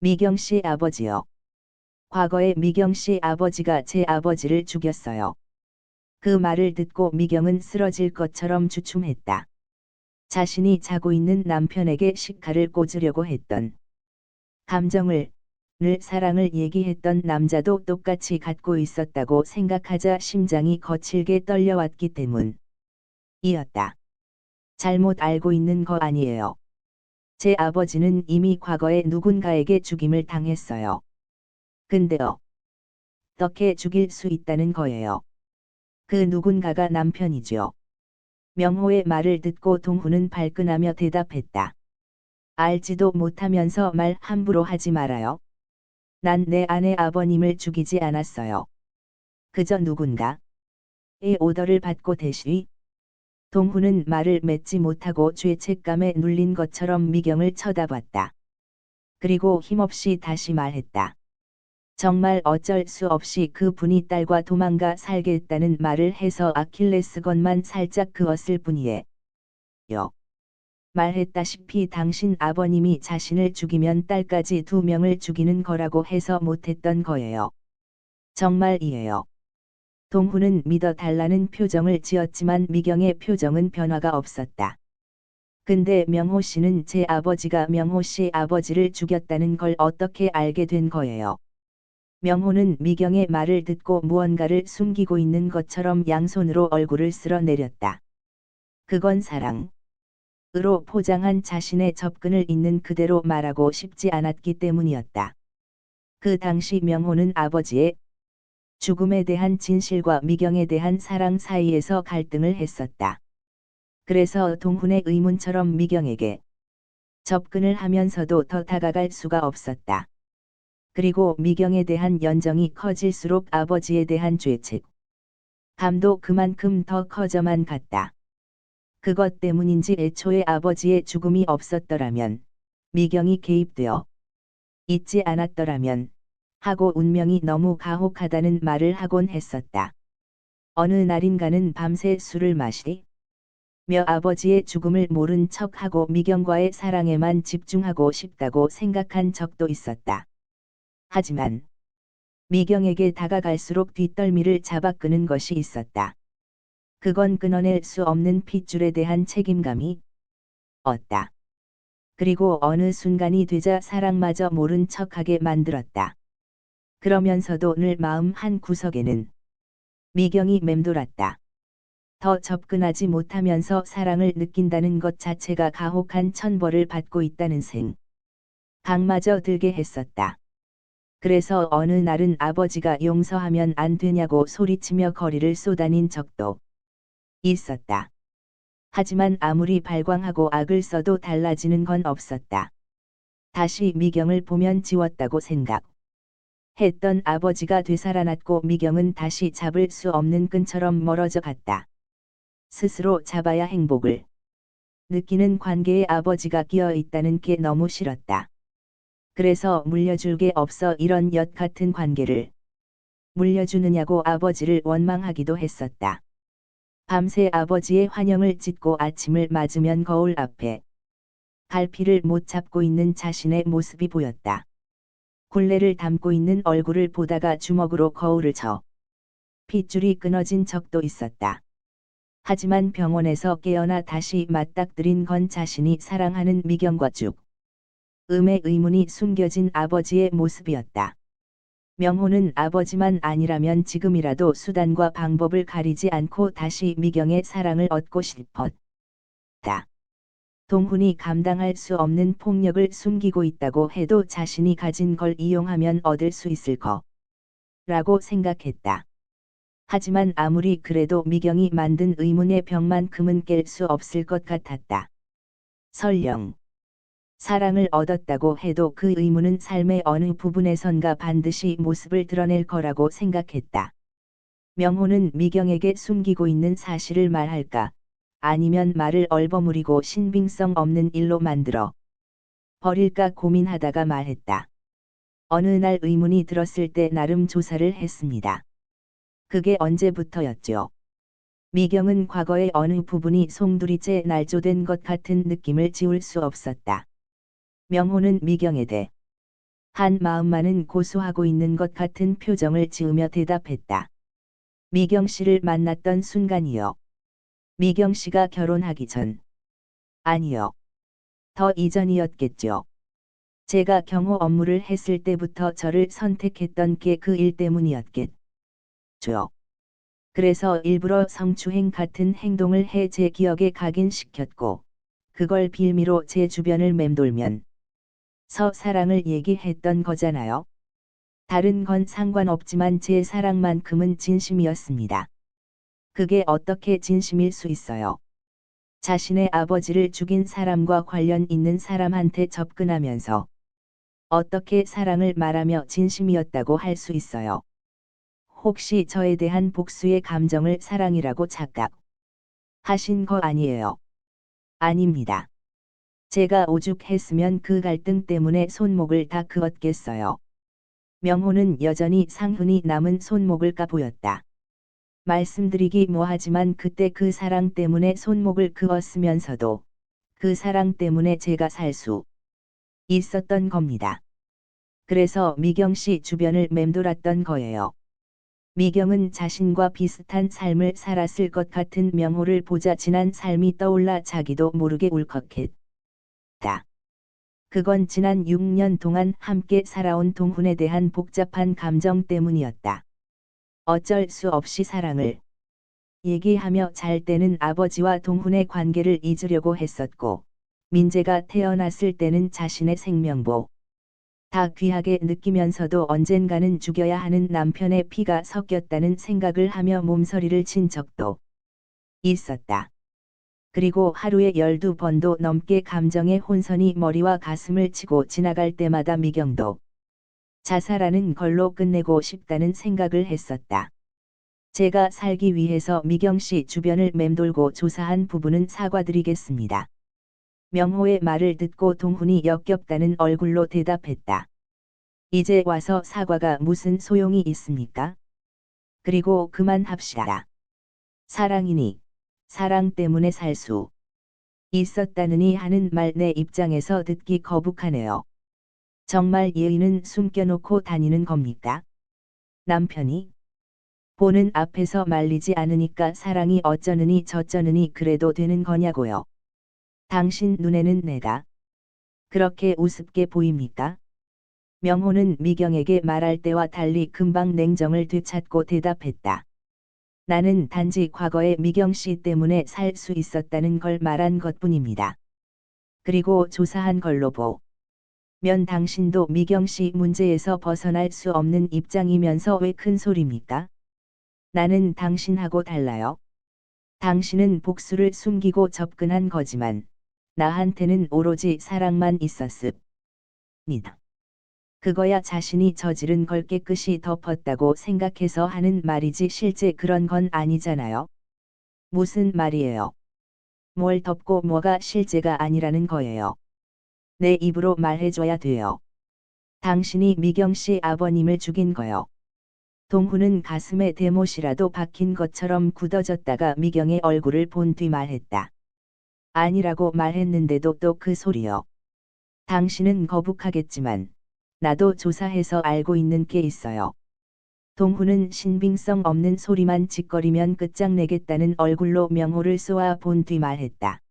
미경 씨 아버지요. 과거에 미경 씨 아버지가 제 아버지를 죽였어요. 그 말을 듣고 미경은 쓰러질 것처럼 주춤했다. 자신이 자고 있는 남편에게 식칼을 꽂으려고 했던 감정을, 늘 사랑을 얘기했던 남자도 똑같이 갖고 있었다고 생각하자 심장이 거칠게 떨려왔기 때문이었다. 잘못 알고 있는 거 아니에요. 제 아버지는 이미 과거에 누군가에게 죽임을 당했어요. 근데요. 어떻게 죽일 수 있다는 거예요. 그 누군가가 남편이죠. 명호의 말을 듣고 동훈은 발끈하며 대답했다. 알지도 못하면서 말 함부로 하지 말아요. 난 내 아내 아버님을 죽이지 않았어요. 그저 누군가의 오더를 받고 대시. 동훈은 말을 맺지 못하고 죄책감에 눌린 것처럼 미경을 쳐다봤다. 그리고 힘없이 다시 말했다. 정말 어쩔 수 없이 그 분이 딸과 도망가 살겠다는 말을 해서 아킬레스건만 살짝 그었을 뿐이에요. 말했다시피 당신 아버님이 자신을 죽이면 딸까지 2명을 죽이는 거라고 해서 못했던 거예요. 정말이에요. 동훈은 믿어달라는 표정을 지었지만 미경의 표정은 변화가 없었다. 근데 명호 씨는 제 아버지가 명호 씨 아버지를 죽였다는 걸 어떻게 알게 된 거예요? 명호는 미경의 말을 듣고 무언가를 숨기고 있는 것처럼 양손으로 얼굴을 쓸어내렸다. 그건 사랑으로 포장한 자신의 접근을 있는 그대로 말하고 싶지 않았기 때문이었다. 그 당시 명호는 아버지의 죽음에 대한 진실과 미경에 대한 사랑 사이에서 갈등을 했었다. 그래서 동훈의 의문처럼 미경에게 접근을 하면서도 더 다가갈 수가 없었다. 그리고 미경에 대한 연정이 커질수록 아버지에 대한 죄책감도 그만큼 더 커져만 갔다. 그것 때문인지 애초에 아버지의 죽음이 없었더라면, 미경이 개입되어 있지 않았더라면 하고 운명이 너무 가혹하다는 말을 하곤 했었다. 어느 날인가는 밤새 술을 마시며 아버지의 죽음을 모른 척하고 미경과의 사랑에만 집중하고 싶다고 생각한 적도 있었다. 하지만 미경에게 다가갈수록 뒷덜미를 잡아 끄는 것이 있었다. 그건 끊어낼 수 없는 핏줄에 대한 책임감이 었다. 그리고 어느 순간이 되자 사랑마저 모른 척하게 만들었다. 그러면서도 늘 마음 한 구석에는 미경이 맴돌았다. 더 접근하지 못하면서 사랑을 느낀다는 것 자체가 가혹한 천벌을 받고 있다는 생각마저 들게 했었다. 그래서 어느 날은 아버지가 용서하면 안 되냐고 소리치며 거리를 쏘다닌 적도 있었다. 하지만 아무리 발광하고 악을 써도 달라지는 건 없었다. 다시 미경을 보면 지웠다고 생각했던 아버지가 되살아났고 미경은 다시 잡을 수 없는 끈처럼 멀어져 갔다. 스스로 잡아야 행복을 느끼는 관계에 아버지가 끼어 있다는 게 너무 싫었다. 그래서 물려줄 게 없어 이런 엿 같은 관계를 물려주느냐고 아버지를 원망하기도 했었다. 밤새 아버지의 환영을 찢고 아침을 맞으면 거울 앞에 갈피를 못 잡고 있는 자신의 모습이 보였다. 굴레를 담고 있는 얼굴을 보다가 주먹으로 거울을 쳐 핏줄이 끊어진 적도 있었다. 하지만 병원에서 깨어나 다시 맞닥뜨린 건 자신이 사랑하는 미경과 죽음의 의문이 숨겨진 아버지의 모습이었다. 명호는 아버지만 아니라면 지금이라도 수단과 방법을 가리지 않고 다시 미경의 사랑을 얻고 싶었다. 동훈이 감당할 수 없는 폭력을 숨기고 있다고 해도 자신이 가진 걸 이용하면 얻을 수 있을 거라고 생각했다. 하지만 아무리 그래도 미경이 만든 의문의 벽만큼은 깰 수 없을 것 같았다. 설령 사랑을 얻었다고 해도 그 의문은 삶의 어느 부분에선가 반드시 모습을 드러낼 거라고 생각했다. 명호는 미경에게 숨기고 있는 사실을 말할까? 아니면 말을 얼버무리고 신빙성 없는 일로 만들어 버릴까 고민하다가 말했다. 어느 날 의문이 들었을 때 나름 조사를 했습니다. 그게 언제부터였죠? 미경은 과거의 어느 부분이 송두리째 날조된 것 같은 느낌을 지울 수 없었다. 명호는 미경에 대한 한 마음만은 고수하고 있는 것 같은 표정을 지으며 대답했다. 미경 씨를 만났던 순간이요. 미경 씨가 결혼하기 전. 아니요. 더 이전이었겠죠. 제가 경호 업무를 했을 때부터 저를 선택했던 게 그 일 때문이었겠죠. 그래서 일부러 성추행 같은 행동을 해 제 기억에 각인시켰고, 그걸 빌미로 제 주변을 맴돌면 사랑을 얘기했던 거잖아요. 다른 건 상관없지만 제 사랑만큼은 진심이었습니다. 그게 어떻게 진심일 수 있어요? 자신의 아버지를 죽인 사람과 관련 있는 사람한테 접근하면서 어떻게 사랑을 말하며 진심이었다고 할 수 있어요? 혹시 저에 대한 복수의 감정을 사랑이라고 착각하신 거 아니에요? 아닙니다. 제가 오죽했으면 그 갈등 때문에 손목을 다 그었겠어요. 명호는 여전히 상흔이 남은 손목을 까보였다. 말씀드리기 뭐하지만 그때 그 사랑 때문에 손목을 그었으면서도 그 사랑 때문에 제가 살 수 있었던 겁니다. 그래서 미경 씨 주변을 맴돌았던 거예요. 미경은 자신과 비슷한 삶을 살았을 것 같은 명호를 보자 지난 삶이 떠올라 자기도 모르게 울컥했다. 그건 지난 6년 동안 함께 살아온 동훈에 대한 복잡한 감정 때문이었다. 어쩔 수 없이 사랑을 얘기하며 잘 때는 아버지와 동훈의 관계를 잊으려고 했었고, 민재가 태어났을 때는 자신의 생명보 다 귀하게 느끼면서도 언젠가는 죽여야 하는 남편의 피가 섞였다는 생각을 하며 몸서리를 친 적도 있었다. 그리고 하루에 12번도 넘게 감정의 혼선이 머리와 가슴을 치고 지나갈 때마다 미경도 자살하는 걸로 끝내고 싶다는 생각을 했었다. 제가 살기 위해서 미경 씨 주변을 맴돌고 조사한 부분은 사과드리겠습니다. 명호의 말을 듣고 동훈이 역겹다는 얼굴로 대답했다. 이제 와서 사과가 무슨 소용이 있습니까? 그리고 그만합시다. 사랑이니 사랑 때문에 살 수 있었다느니 하는 말 내 입장에서 듣기 거북하네요. 정말 예의는 숨겨놓고 다니는 겁니까? 남편이 보는 앞에서 말리지 않으니까 사랑이 어쩌느니 저쩌느니 그래도 되는 거냐고요. 당신 눈에는 내가 그렇게 우습게 보입니까? 명호는 미경에게 말할 때와 달리 금방 냉정을 되찾고 대답했다. 나는 단지 과거에 미경 씨 때문에 살 수 있었다는 걸 말한 것뿐입니다. 그리고 조사한 걸로 보면 당신도 미경 씨 문제에서 벗어날 수 없는 입장이면서 왜 큰 소리입니까? 나는 당신하고 달라요. 당신은 복수를 숨기고 접근한 거지만 나한테는 오로지 사랑만 있었습니다. 그거야 자신이 저지른 걸 깨끗이 덮었다고 생각해서 하는 말이지 실제 그런 건 아니잖아요. 무슨 말이에요? 뭘 덮고 뭐가 실제가 아니라는 거예요. 내 입으로 말해줘야 돼요. 당신이 미경 씨 아버님을 죽인 거요. 동훈은 가슴에 대못이라도 박힌 것처럼 굳어졌다가 미경의 얼굴을 본 뒤 말했다. 아니라고 말했는데도 또 그 소리요. 당신은 거북하겠지만 나도 조사해서 알고 있는 게 있어요. 동훈은 신빙성 없는 소리만 짓거리면 끝장내겠다는 얼굴로 명호를 쏘아 본 뒤 말했다.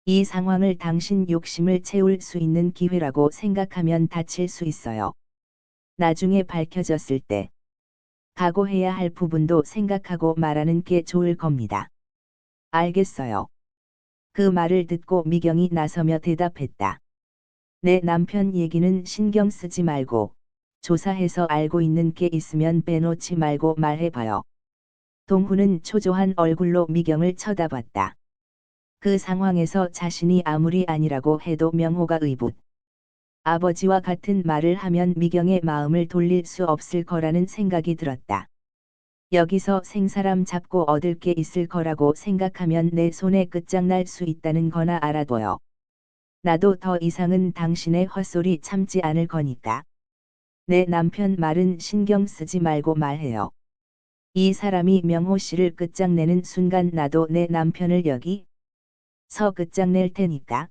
이 상황을 당신 욕심을 채울 수 있는 기회라고 생각하면 다칠 수 있어요. 나중에 밝혀졌을 때 각오해야 할 부분도 생각하고 말하는 게 좋을 겁니다. 알겠어요. 그 말을 듣고 미경이 나서며 대답했다. 내 남편 얘기는 신경 쓰지 말고 조사해서 알고 있는 게 있으면 빼놓지 말고 말해봐요. 동훈은 초조한 얼굴로 미경을 쳐다봤다. 그 상황에서 자신이 아무리 아니라고 해도 명호가 의붓 아버지와 같은 말을 하면 미경의 마음을 돌릴 수 없을 거라는 생각이 들었다. 여기서 생사람 잡고 얻을 게 있을 거라고 생각하면 내 손에 끝장날 수 있다는 거나 알아둬요. 나도 더 이상은 당신의 헛소리 참지 않을 거니까. 내 남편 말은 신경 쓰지 말고 말해요. 이 사람이 명호 씨를 끝장내는 순간 나도 내 남편을 여기서 끝장낼 테니까.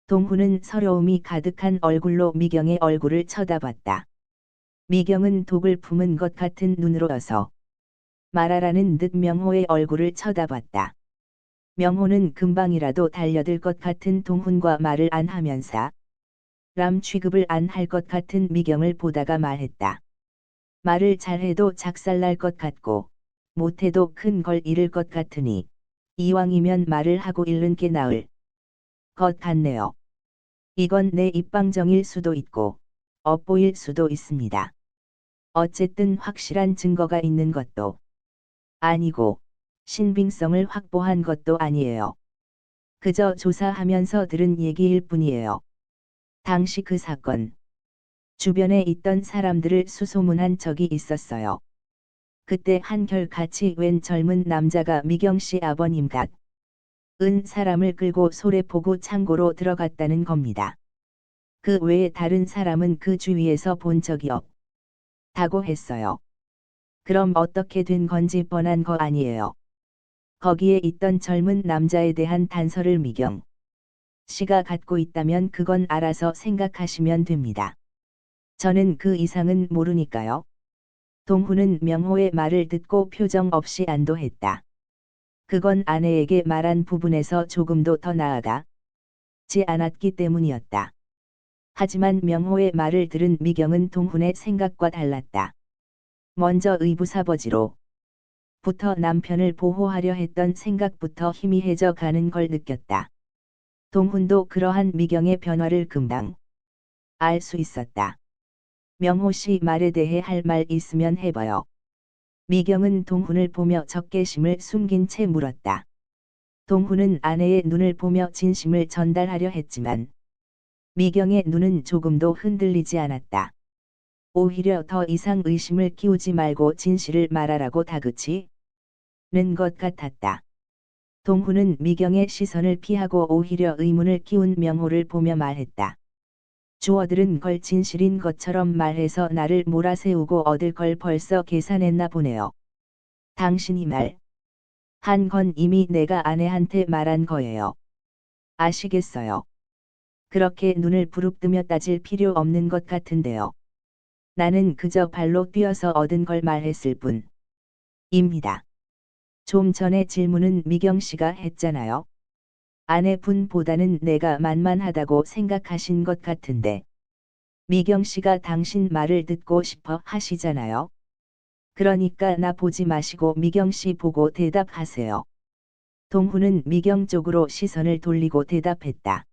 동훈은 서러움이 가득한 얼굴로 미경의 얼굴을 쳐다봤다. 미경은 독을 품은 것 같은 눈으로 어서 말하라는 듯 명호의 얼굴을 쳐다봤다. 명호는 금방이라도 달려들 것 같은 동훈과 말을 안 하면서 람 취급을 안 할 것 같은 미경을 보다가 말했다. 말을 잘해도 작살날 것 같고 못해도 큰 걸 잃을 것 같으니 이왕이면 말을 하고 잃는 게 나을 것 같네요. 이건 내 입방정일 수도 있고 엇보일 수도 있습니다. 어쨌든 확실한 증거가 있는 것도 아니고 신빙성을 확보한 것도 아니에요. 그저 조사하면서 들은 얘기일 뿐이에요. 당시 그 사건 주변에 있던 사람들을 수소문한 적이 있었어요. 그때 한결같이 웬 젊은 남자가 미경씨 아버님 같은 사람을 끌고 소래포구 창고로 들어갔다는 겁니다. 그 외에 다른 사람은 그 주위에서 본 적이 없다고 했어요. 그럼 어떻게 된 건지 뻔한 거 아니에요. 거기에 있던 젊은 남자에 대한 단서를 미경 씨가 갖고 있다면 그건 알아서 생각하시면 됩니다. 저는 그 이상은 모르니까요. 동훈은 명호의 말을 듣고 표정 없이 안도했다. 그건 아내에게 말한 부분에서 조금도 더 나아가지 않았기 때문이었다. 하지만 명호의 말을 들은 미경은 동훈의 생각과 달랐다. 먼저 의부사버지로 부터 남편을 보호하려 했던 생각부터 희미해져 가는 걸 느꼈다. 동훈도 그러한 미경의 변화를 금방 알 수 있었다. 명호 씨 말에 대해 할 말 있으면 해봐요. 미경은 동훈을 보며 적개심을 숨긴 채 물었다. 동훈은 아내의 눈을 보며 진심을 전달하려 했지만 미경의 눈은 조금도 흔들리지 않았다. 오히려 더 이상 의심을 키우지 말고 진실을 말하라고 다그치는 것 같았다. 동훈은 미경의 시선을 피하고 오히려 의문을 키운 명호를 보며 말했다. 주어들은 걸 진실인 것처럼 말해서 나를 몰아세우고 얻을 걸 벌써 계산했나 보네요. 당신이 한 건 이미 내가 아내한테 말한 거예요. 아시겠어요? 그렇게 눈을 부릅뜨며 따질 필요 없는 것 같은데요. 나는 그저 발로 뛰어서 얻은 걸 말했을 뿐입니다. 좀 전에 질문은 미경 씨가 했잖아요. 아내분보다는 내가 만만하다고 생각하신 것 같은데. 미경 씨가 당신 말을 듣고 싶어 하시잖아요. 그러니까 나 보지 마시고 미경 씨 보고 대답하세요. 동훈은 미경 쪽으로 시선을 돌리고 대답했다.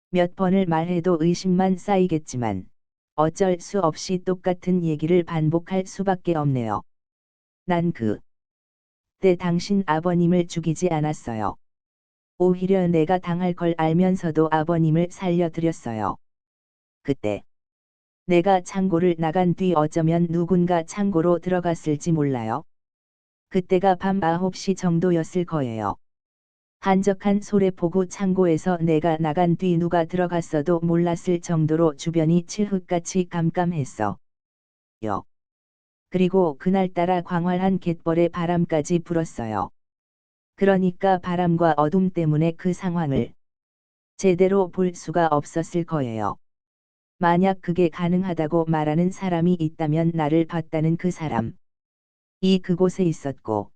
몇 번을 말해도 의심만 쌓이겠지만 어쩔 수 없이 똑같은 얘기를 반복할 수밖에 없네요. 난 그때 당신 아버님을 죽이지 않았어요. 오히려 내가 당할 걸 알면서도 아버님을 살려드렸어요. 그때 내가 창고를 나간 뒤 어쩌면 누군가 창고로 들어갔을지 몰라요. 그때가 밤 9시 정도였을 거예요. 한적한 소래포구 창고에서 내가 나간 뒤 누가 들어갔어도 몰랐을 정도로 주변이 칠흑같이 깜깜했어요. 그리고 그날따라 광활한 갯벌에 바람까지 불었어요. 그러니까 바람과 어둠 때문에 그 상황을 제대로 볼 수가 없었을 거예요. 만약 그게 가능하다고 말하는 사람이 있다면 나를 봤다는 그 사람이 그곳에 있었고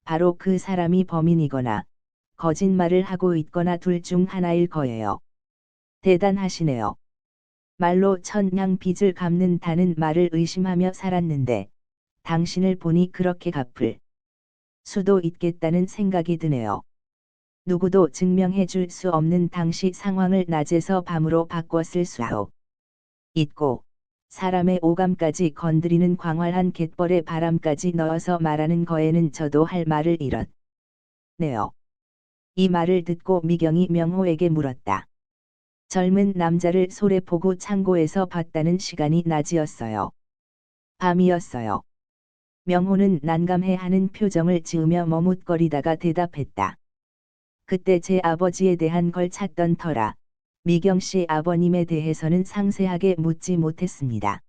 바로 그 사람이 범인이거나 거짓말을 하고 있거나 둘 중 하나일 거예요. 대단하시네요. 말로 천냥 빚을 갚는다는 말을 의심하며 살았는데 당신을 보니 그렇게 갚을 수도 있겠다는 생각이 드네요. 누구도 증명해 줄 수 없는 당시 상황을 낮에서 밤으로 바꿨을 수도 있고 사람의 오감까지 건드리는 광활한 갯벌에 바람까지 넣어서 말하는 거에는 저도 할 말을 잃었네요. 이 말을 듣고 미경이 명호에게 물었다. 젊은 남자를 소래포구 창고에서 봤다는 시간이 낮이었어요. 밤이었어요. 명호는 난감해하는 표정을 지으며 머뭇거리다가 대답했다. 그때 제 아버지에 대한 걸 찾던 터라 미경 씨 아버님에 대해서는 상세하게 묻지 못했습니다.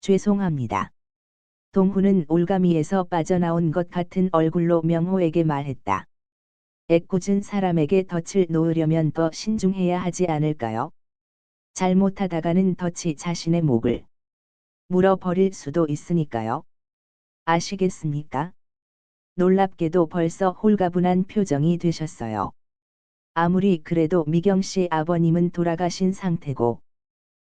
죄송합니다. 동훈은 올가미에서 빠져나온 것 같은 얼굴로 명호에게 말했다. 애꿎은 사람에게 덫을 놓으려면 더 신중해야 하지 않을까요? 잘못하다가는 덫이 자신의 목을 물어버릴 수도 있으니까요. 아시겠습니까? 놀랍게도 벌써 홀가분한 표정이 되셨어요. 아무리 그래도 미경씨 아버님은 돌아가신 상태고,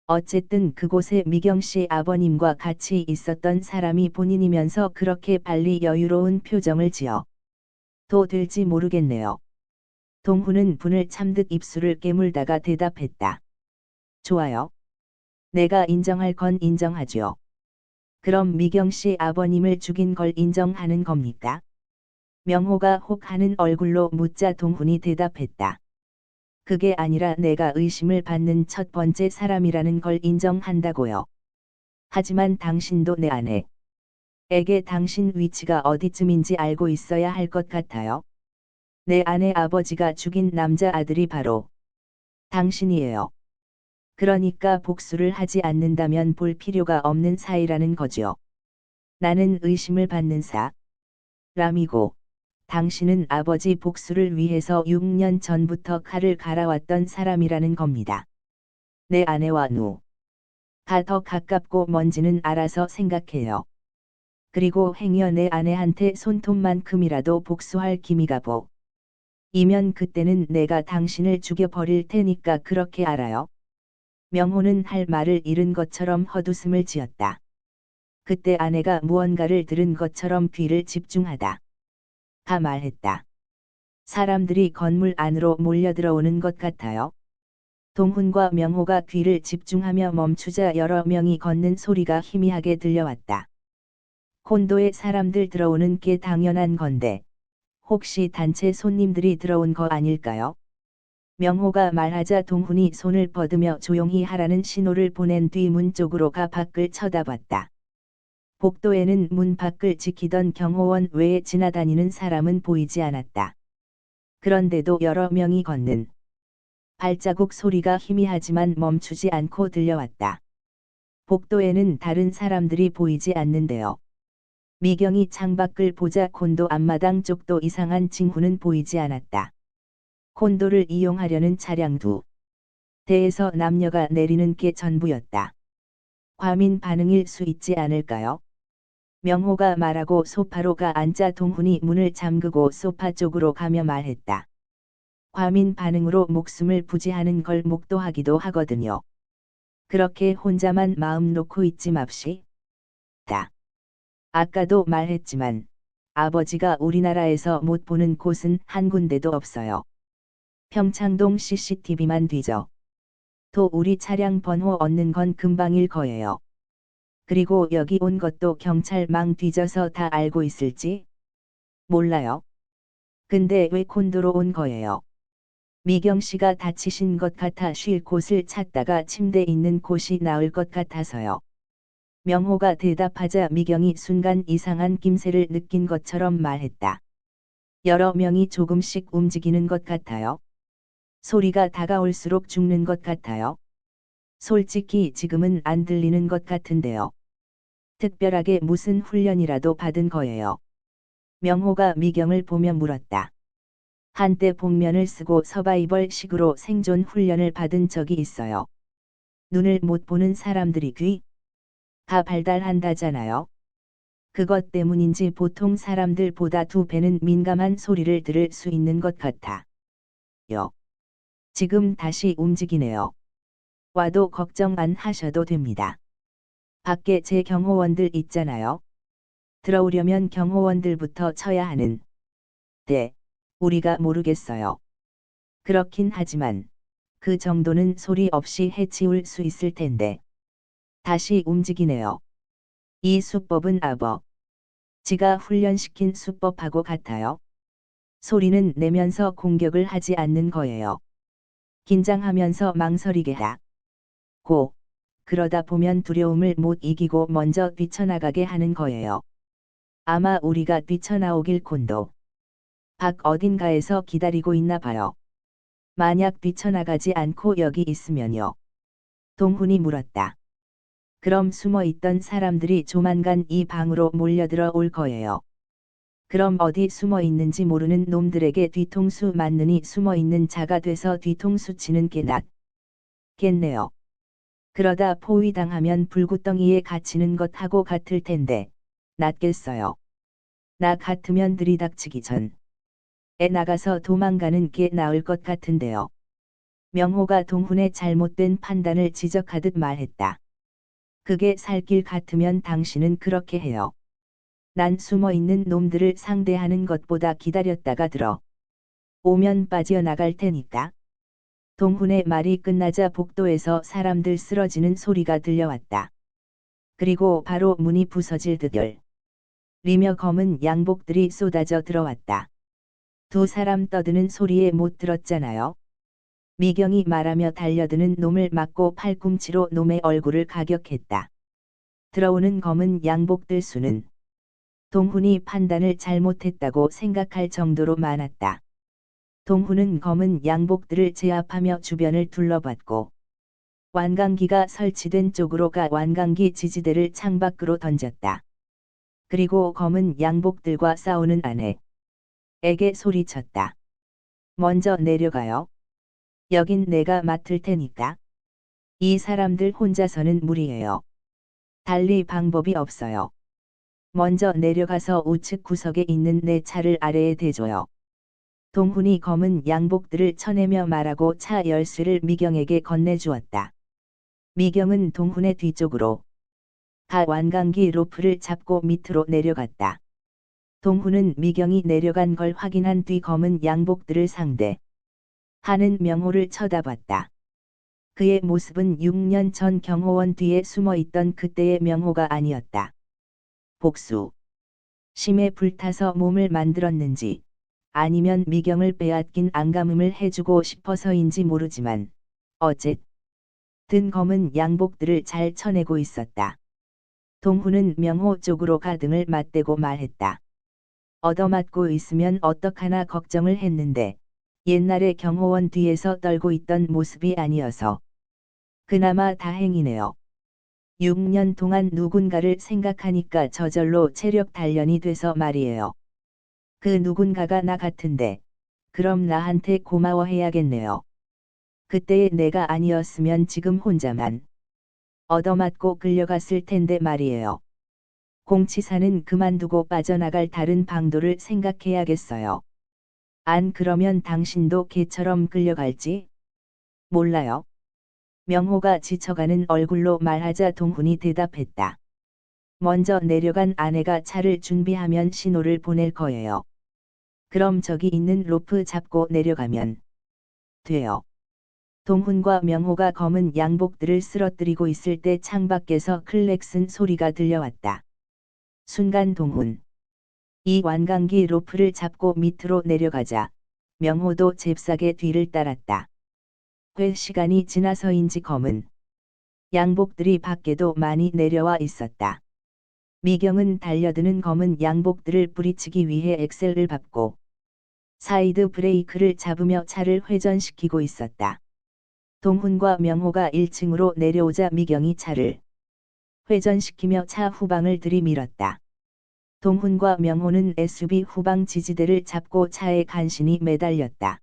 어쨌든 그곳에 미경씨 아버님과 같이 있었던 사람이 본인이면서 그렇게 빨리 여유로운 표정을 지어 도 될지 모르겠네요. 동훈은 분을 참듯 입술을 깨물다가 대답했다. 좋아요. 내가 인정할 건 인정하죠. 그럼 미경씨 아버님을 죽인 걸 인정하는 겁니까? 명호가 혹하는 얼굴로 묻자 동훈이 대답했다. 그게 아니라 내가 의심을 받는 첫 번째 사람이라는 걸 인정한다고요. 하지만 당신도 내 아내에게 당신 위치가 어디쯤인지 알고 있어야 할 것 같아요. 내 아내 아버지가 죽인 남자 아들이 바로 당신이에요. 그러니까 복수를 하지 않는다면 볼 필요가 없는 사이라는 거죠. 나는 의심을 받는 사람이고, 당신은 아버지 복수를 위해서 6년 전부터 칼을 갈아왔던 사람이라는 겁니다. 내 아내와 누가 더 가깝고 뭔지는 알아서 생각해요. 그리고 행여 내 아내한테 손톱만큼이라도 복수할 기미가 보이면 그때는 내가 당신을 죽여버릴 테니까 그렇게 알아요. 명호는 할 말을 잃은 것처럼 헛웃음을 지었다. 그때 아내가 무언가를 들은 것처럼 귀를 집중하다 가 말했다. 사람들이 건물 안으로 몰려들어오는 것 같아요. 동훈과 명호가 귀를 집중하며 멈추자 여러 명이 걷는 소리가 희미하게 들려왔다. 콘도에 사람들 들어오는 게 당연한 건데, 혹시 단체 손님들이 들어온 거 아닐까요? 명호가 말하자 동훈이 손을 뻗으며 조용히 하라는 신호를 보낸 뒤 문 쪽으로 가 밖을 쳐다봤다. 복도에는 문 밖을 지키던 경호원 외에 지나다니는 사람은 보이지 않았다. 그런데도 여러 명이 걷는 발자국 소리가 희미하지만 멈추지 않고 들려왔다. 복도에는 다른 사람들이 보이지 않는데요. 미경이 창밖을 보자 콘도 앞마당 쪽도 이상한 징후는 보이지 않았다. 콘도를 이용하려는 차량 두 대에서 남녀가 내리는 게 전부였다. 과민 반응일 수 있지 않을까요? 명호가 말하고 소파로 가 앉자 동훈이 문을 잠그고 소파 쪽으로 가며 말했다. 과민 반응으로 목숨을 부지하는 걸 목도하기도 하거든요. 그렇게 혼자만 마음 놓고 있지 맙시다. 아까도 말했지만 아버지가 우리나라에서 못 보는 곳은 한 군데도 없어요. 평창동 CCTV만 뒤져 또 우리 차량 번호 얻는 건 금방일 거예요. 그리고 여기 온 것도 경찰망 뒤져서 다 알고 있을지 몰라요. 근데 왜 콘도로 온 거예요? 미경 씨가 다치신 것 같아 쉴 곳을 찾다가 침대 있는 곳이 나을 것 같아서요. 명호가 대답하자 미경이 순간 이상한 낌새를 느낀 것처럼 말했다. 여러 명이 조금씩 움직이는 것 같아요. 소리가 다가올수록 죽는 것 같아요. 솔직히 지금은 안 들리는 것 같은데요. 특별하게 무슨 훈련이라도 받은 거예요. 명호가 미경을 보며 물었다. 한때 복면을 쓰고 서바이벌식으로 생존 훈련을 받은 적이 있어요. 눈을 못 보는 사람들이 귀가 발달한다잖아요. 그것 때문인지 보통 사람들보다 2배는 민감한 소리를 들을 수 있는 것 같아요. 지금 다시 움직이네요. 와도 걱정 안 하셔도 됩니다. 밖에 제 경호원들 있잖아요. 들어오려면 경호원들부터 쳐야 하는. 네, 우리가 모르겠어요. 그렇긴 하지만 그 정도는 소리 없이 해치울 수 있을 텐데. 다시 움직이네요. 이 수법은 아버지가 훈련시킨 수법하고 같아요. 소리는 내면서 공격을 하지 않는 거예요. 긴장하면서 망설이게 하고, 그러다 보면 두려움을 못 이기고 먼저 뛰쳐나가게 하는 거예요. 아마 우리가 뛰쳐나오길 콘도 밖 어딘가에서 기다리고 있나 봐요. 만약 뛰쳐나가지 않고 여기 있으면요? 동훈이 물었다. 그럼 숨어 있던 사람들이 조만간 이 방으로 몰려들어 올 거예요. 그럼 어디 숨어 있는지 모르는 놈들에게 뒤통수 맞느니 숨어 있는 자가 돼서 뒤통수 치는 게 낫겠네요. 그러다 포위당하면 불구덩이에 갇히는 것하고 같을 텐데 낫겠어요. 나 같으면 들이닥치기 전에 나가서 도망가는 게 나을 것 같은데요. 명호가 동훈의 잘못된 판단을 지적하듯 말했다. 그게 살 길 같으면 당신은 그렇게 해요. 난 숨어 있는 놈들을 상대하는 것보다 기다렸다가 들어 오면 빠져나갈 테니까. 동훈의 말이 끝나자 복도에서 사람들 쓰러지는 소리가 들려왔다. 그리고 바로 문이 부서질 듯 열리며 검은 양복들이 쏟아져 들어왔다. 두 사람 떠드는 소리에 못 들었잖아요. 미경이 말하며 달려드는 놈을 막고 팔꿈치로 놈의 얼굴을 가격했다. 들어오는 검은 양복들 수는 동훈이 판단을 잘못했다고 생각할 정도로 많았다. 동훈은 검은 양복들을 제압하며 주변을 둘러봤고 완강기가 설치된 쪽으로 가 완강기 지지대를 창밖으로 던졌다. 그리고 검은 양복들과 싸우는 아내에게 소리쳤다. 먼저 내려가요. 여긴 내가 맡을 테니까. 이 사람들 혼자서는 무리예요. 달리 방법이 없어요. 먼저 내려가서 우측 구석에 있는 내 차를 아래에 대줘요. 동훈이 검은 양복들을 쳐내며 말하고 차 열쇠를 미경에게 건네주었다. 미경은 동훈의 뒤쪽으로 가 완강기 로프를 잡고 밑으로 내려갔다. 동훈은 미경이 내려간 걸 확인한 뒤 검은 양복들을 상대하는 명호를 쳐다봤다. 그의 모습은 6년 전 경호원 뒤에 숨어있던 그때의 명호가 아니었다. 복수. 심에 불타서 몸을 만들었는지 아니면 미경을 빼앗긴 앙감음을 해주고 싶어서인지 모르지만 어쨌든 검은 양복들을 잘 쳐내고 있었다. 동훈은 명호 쪽으로 가 등을 맞대고 말했다. 얻어맞고 있으면 어떡하나 걱정을 했는데 옛날에 경호원 뒤에서 떨고 있던 모습이 아니어서 그나마 다행이네요. 6년 동안 누군가를 생각하니까 저절로 체력 단련이 돼서 말이에요. 그 누군가가 나 같은데 그럼 나한테 고마워해야겠네요. 그때의 내가 아니었으면 지금 혼자만 얻어맞고 끌려갔을 텐데 말이에요. 공치사는 그만두고 빠져나갈 다른 방도를 생각해야겠어요. 안 그러면 당신도 개처럼 끌려갈지? 몰라요. 명호가 지쳐가는 얼굴로 말하자 동훈이 대답했다. 먼저 내려간 아내가 차를 준비하면 신호를 보낼 거예요. 그럼 저기 있는 로프 잡고 내려가면 돼요. 동훈과 명호가 검은 양복들을 쓰러뜨리고 있을 때 창밖에서 클렉슨 소리가 들려왔다. 순간 동훈. 이 완강기 로프를 잡고 밑으로 내려가자 명호도 잽싸게 뒤를 따랐다. 꽤 시간이 지나서인지 검은 양복들이 밖에도 많이 내려와 있었다. 미경은 달려드는 검은 양복들을 뿌리치기 위해 엑셀을 밟고 사이드 브레이크를 잡으며 차를 회전시키고 있었다. 동훈과 명호가 1층으로 내려오자 미경이 차를 회전시키며 차 후방을 들이밀었다. 동훈과 명호는 SUV 후방 지지대를 잡고 차에 간신히 매달렸다.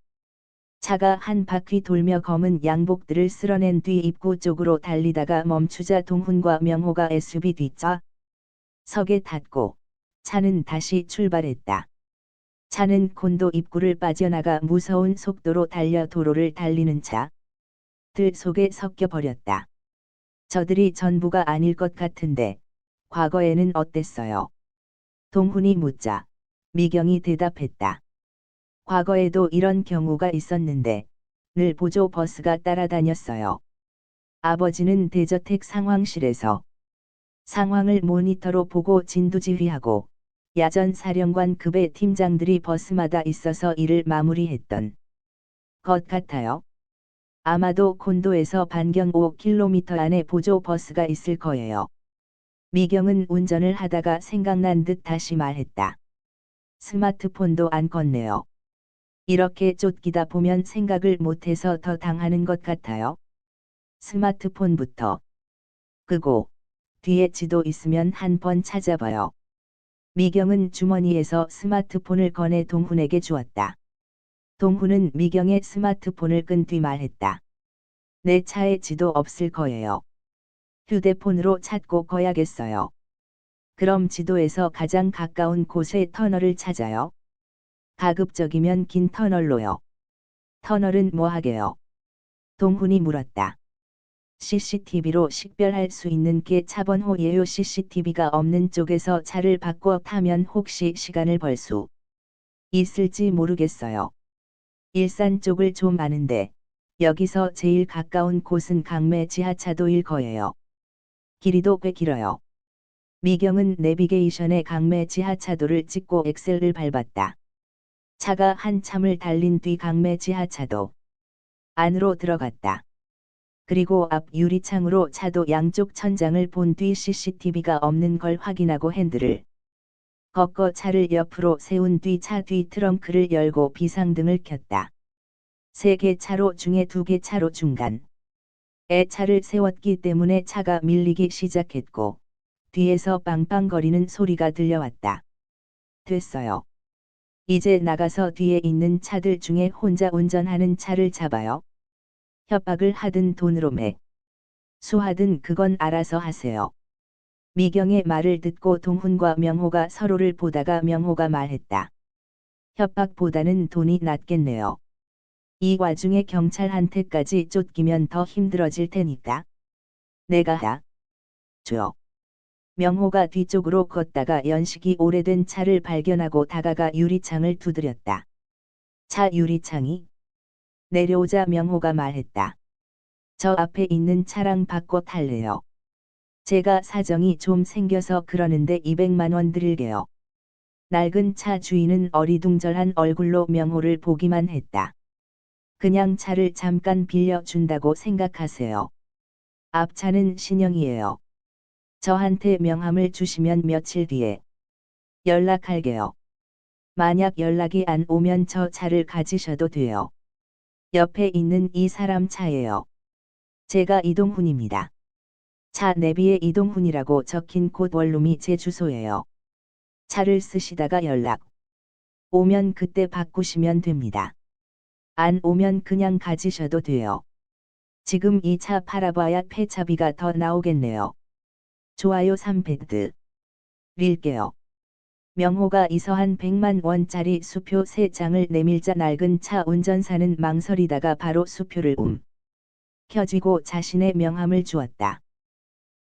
차가 한 바퀴 돌며 검은 양복들을 쓸어낸 뒤 입구 쪽으로 달리다가 멈추자 동훈과 명호가 SUV 뒷좌석에 탔고 차는 다시 출발했다. 차는 콘도 입구를 빠져나가 무서운 속도로 달려 도로를 달리는 차들 속에 섞여버렸다. 저들이 전부가 아닐 것 같은데 과거에는 어땠어요? 동훈이 묻자 미경이 대답했다. 과거에도 이런 경우가 있었는데 늘 보조 버스가 따라다녔어요. 아버지는 대저택 상황실에서 상황을 모니터로 보고 진두지휘하고 야전 사령관급의 팀장들이 버스마다 있어서 일을 마무리했던 것 같아요. 아마도 콘도에서 반경 5km 안에 보조 버스가 있을 거예요. 미경은 운전을 하다가 생각난 듯 다시 말했다. 스마트폰도 안 껐네요. 이렇게 쫓기다 보면 생각을 못해서 더 당하는 것 같아요. 스마트폰부터 끄고 뒤에 지도 있으면 한 번 찾아봐요. 미경은 주머니에서 스마트폰을 꺼내 동훈에게 주었다. 동훈은 미경의 스마트폰을 끈 뒤 말했다. 내 차에 지도 없을 거예요. 휴대폰으로 찾고 거야겠어요. 그럼 지도에서 가장 가까운 곳의 터널을 찾아요. 가급적이면 긴 터널로요. 터널은 뭐 하게요? 동훈이 물었다. CCTV로 식별할 수 있는 게 차 번호예요. CCTV가 없는 쪽에서 차를 바꿔 타면 혹시 시간을 벌 수 있을지 모르겠어요. 일산 쪽을 좀 아는데 여기서 제일 가까운 곳은 강매 지하차도일 거예요. 길이도 꽤 길어요. 미경은 내비게이션에 강매 지하차도를 찍고 엑셀을 밟았다. 차가 한참을 달린 뒤 강매 지하차도 안으로 들어갔다. 그리고 앞 유리창으로 차도 양쪽 천장을 본 뒤 CCTV가 없는 걸 확인하고 핸들을 꺾어 차를 옆으로 세운 뒤 차 뒤 트렁크를 열고 비상등을 켰다. 3개 차로 중에 2개 차로 중간에 차를 세웠기 때문에 차가 밀리기 시작했고 뒤에서 빵빵거리는 소리가 들려왔다. 됐어요. 이제 나가서 뒤에 있는 차들 중에 혼자 운전하는 차를 잡아요. 협박을 하든 돈으로 수하든 그건 알아서 하세요. 미경의 말을 듣고 동훈과 명호가 서로를 보다가 명호가 말했다. 협박보다는 돈이 낫겠네요. 이 와중에 경찰한테까지 쫓기면 더 힘들어질 테니까. 내가 줘요. 명호가 뒤쪽으로 걷다가 연식이 오래된 차를 발견하고 다가가 유리창을 두드렸다. 차 유리창이 내려오자 명호가 말했다. 저 앞에 있는 차랑 바꿔 탈래요. 제가 사정이 좀 생겨서 그러는데 200만 원 드릴게요. 낡은 차 주인은 어리둥절한 얼굴로 명호를 보기만 했다. 그냥 차를 잠깐 빌려준다고 생각하세요. 앞차는 신형이에요. 저한테 명함을 주시면 며칠 뒤에 연락할게요. 만약 연락이 안 오면 저 차를 가지셔도 돼요. 옆에 있는 이 사람 차예요. 제가 이동훈입니다. 차 내비에 이동훈이라고 적힌 곳 원룸이 제 주소예요. 차를 쓰시다가 연락 오면 그때 바꾸시면 됩니다. 안 오면 그냥 가지셔도 돼요. 지금 이 차 팔아봐야 폐차비가 더 나오겠네요. 좋아요 300드. 릴게요. 명호가 이서한 100만 원짜리 수표 3장을 내밀자 낡은 차 운전사는 망설이다가 바로 수표를 켜쥐고 자신의 명함을 주었다.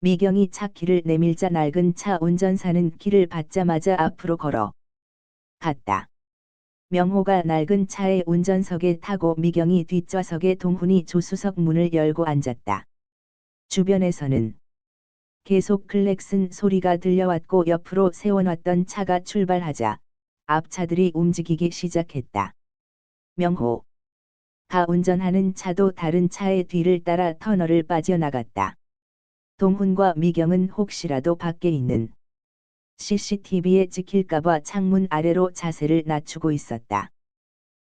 미경이 차 키를 내밀자 낡은 차 운전사는 키를 받자마자 앞으로 걸어 갔다. 명호가 낡은 차의 운전석에 타고 미경이 뒷좌석에 동훈이 조수석 문을 열고 앉았다. 주변에서는 계속 클렉슨 소리가 들려왔고 옆으로 세워놨던 차가 출발하자 앞차들이 움직이기 시작했다. 명호가 운전하는 차도 다른 차의 뒤를 따라 터널을 빠져나갔다. 동훈과 미경은 혹시라도 밖에 있는 CCTV에 찍힐까봐 창문 아래로 자세를 낮추고 있었다.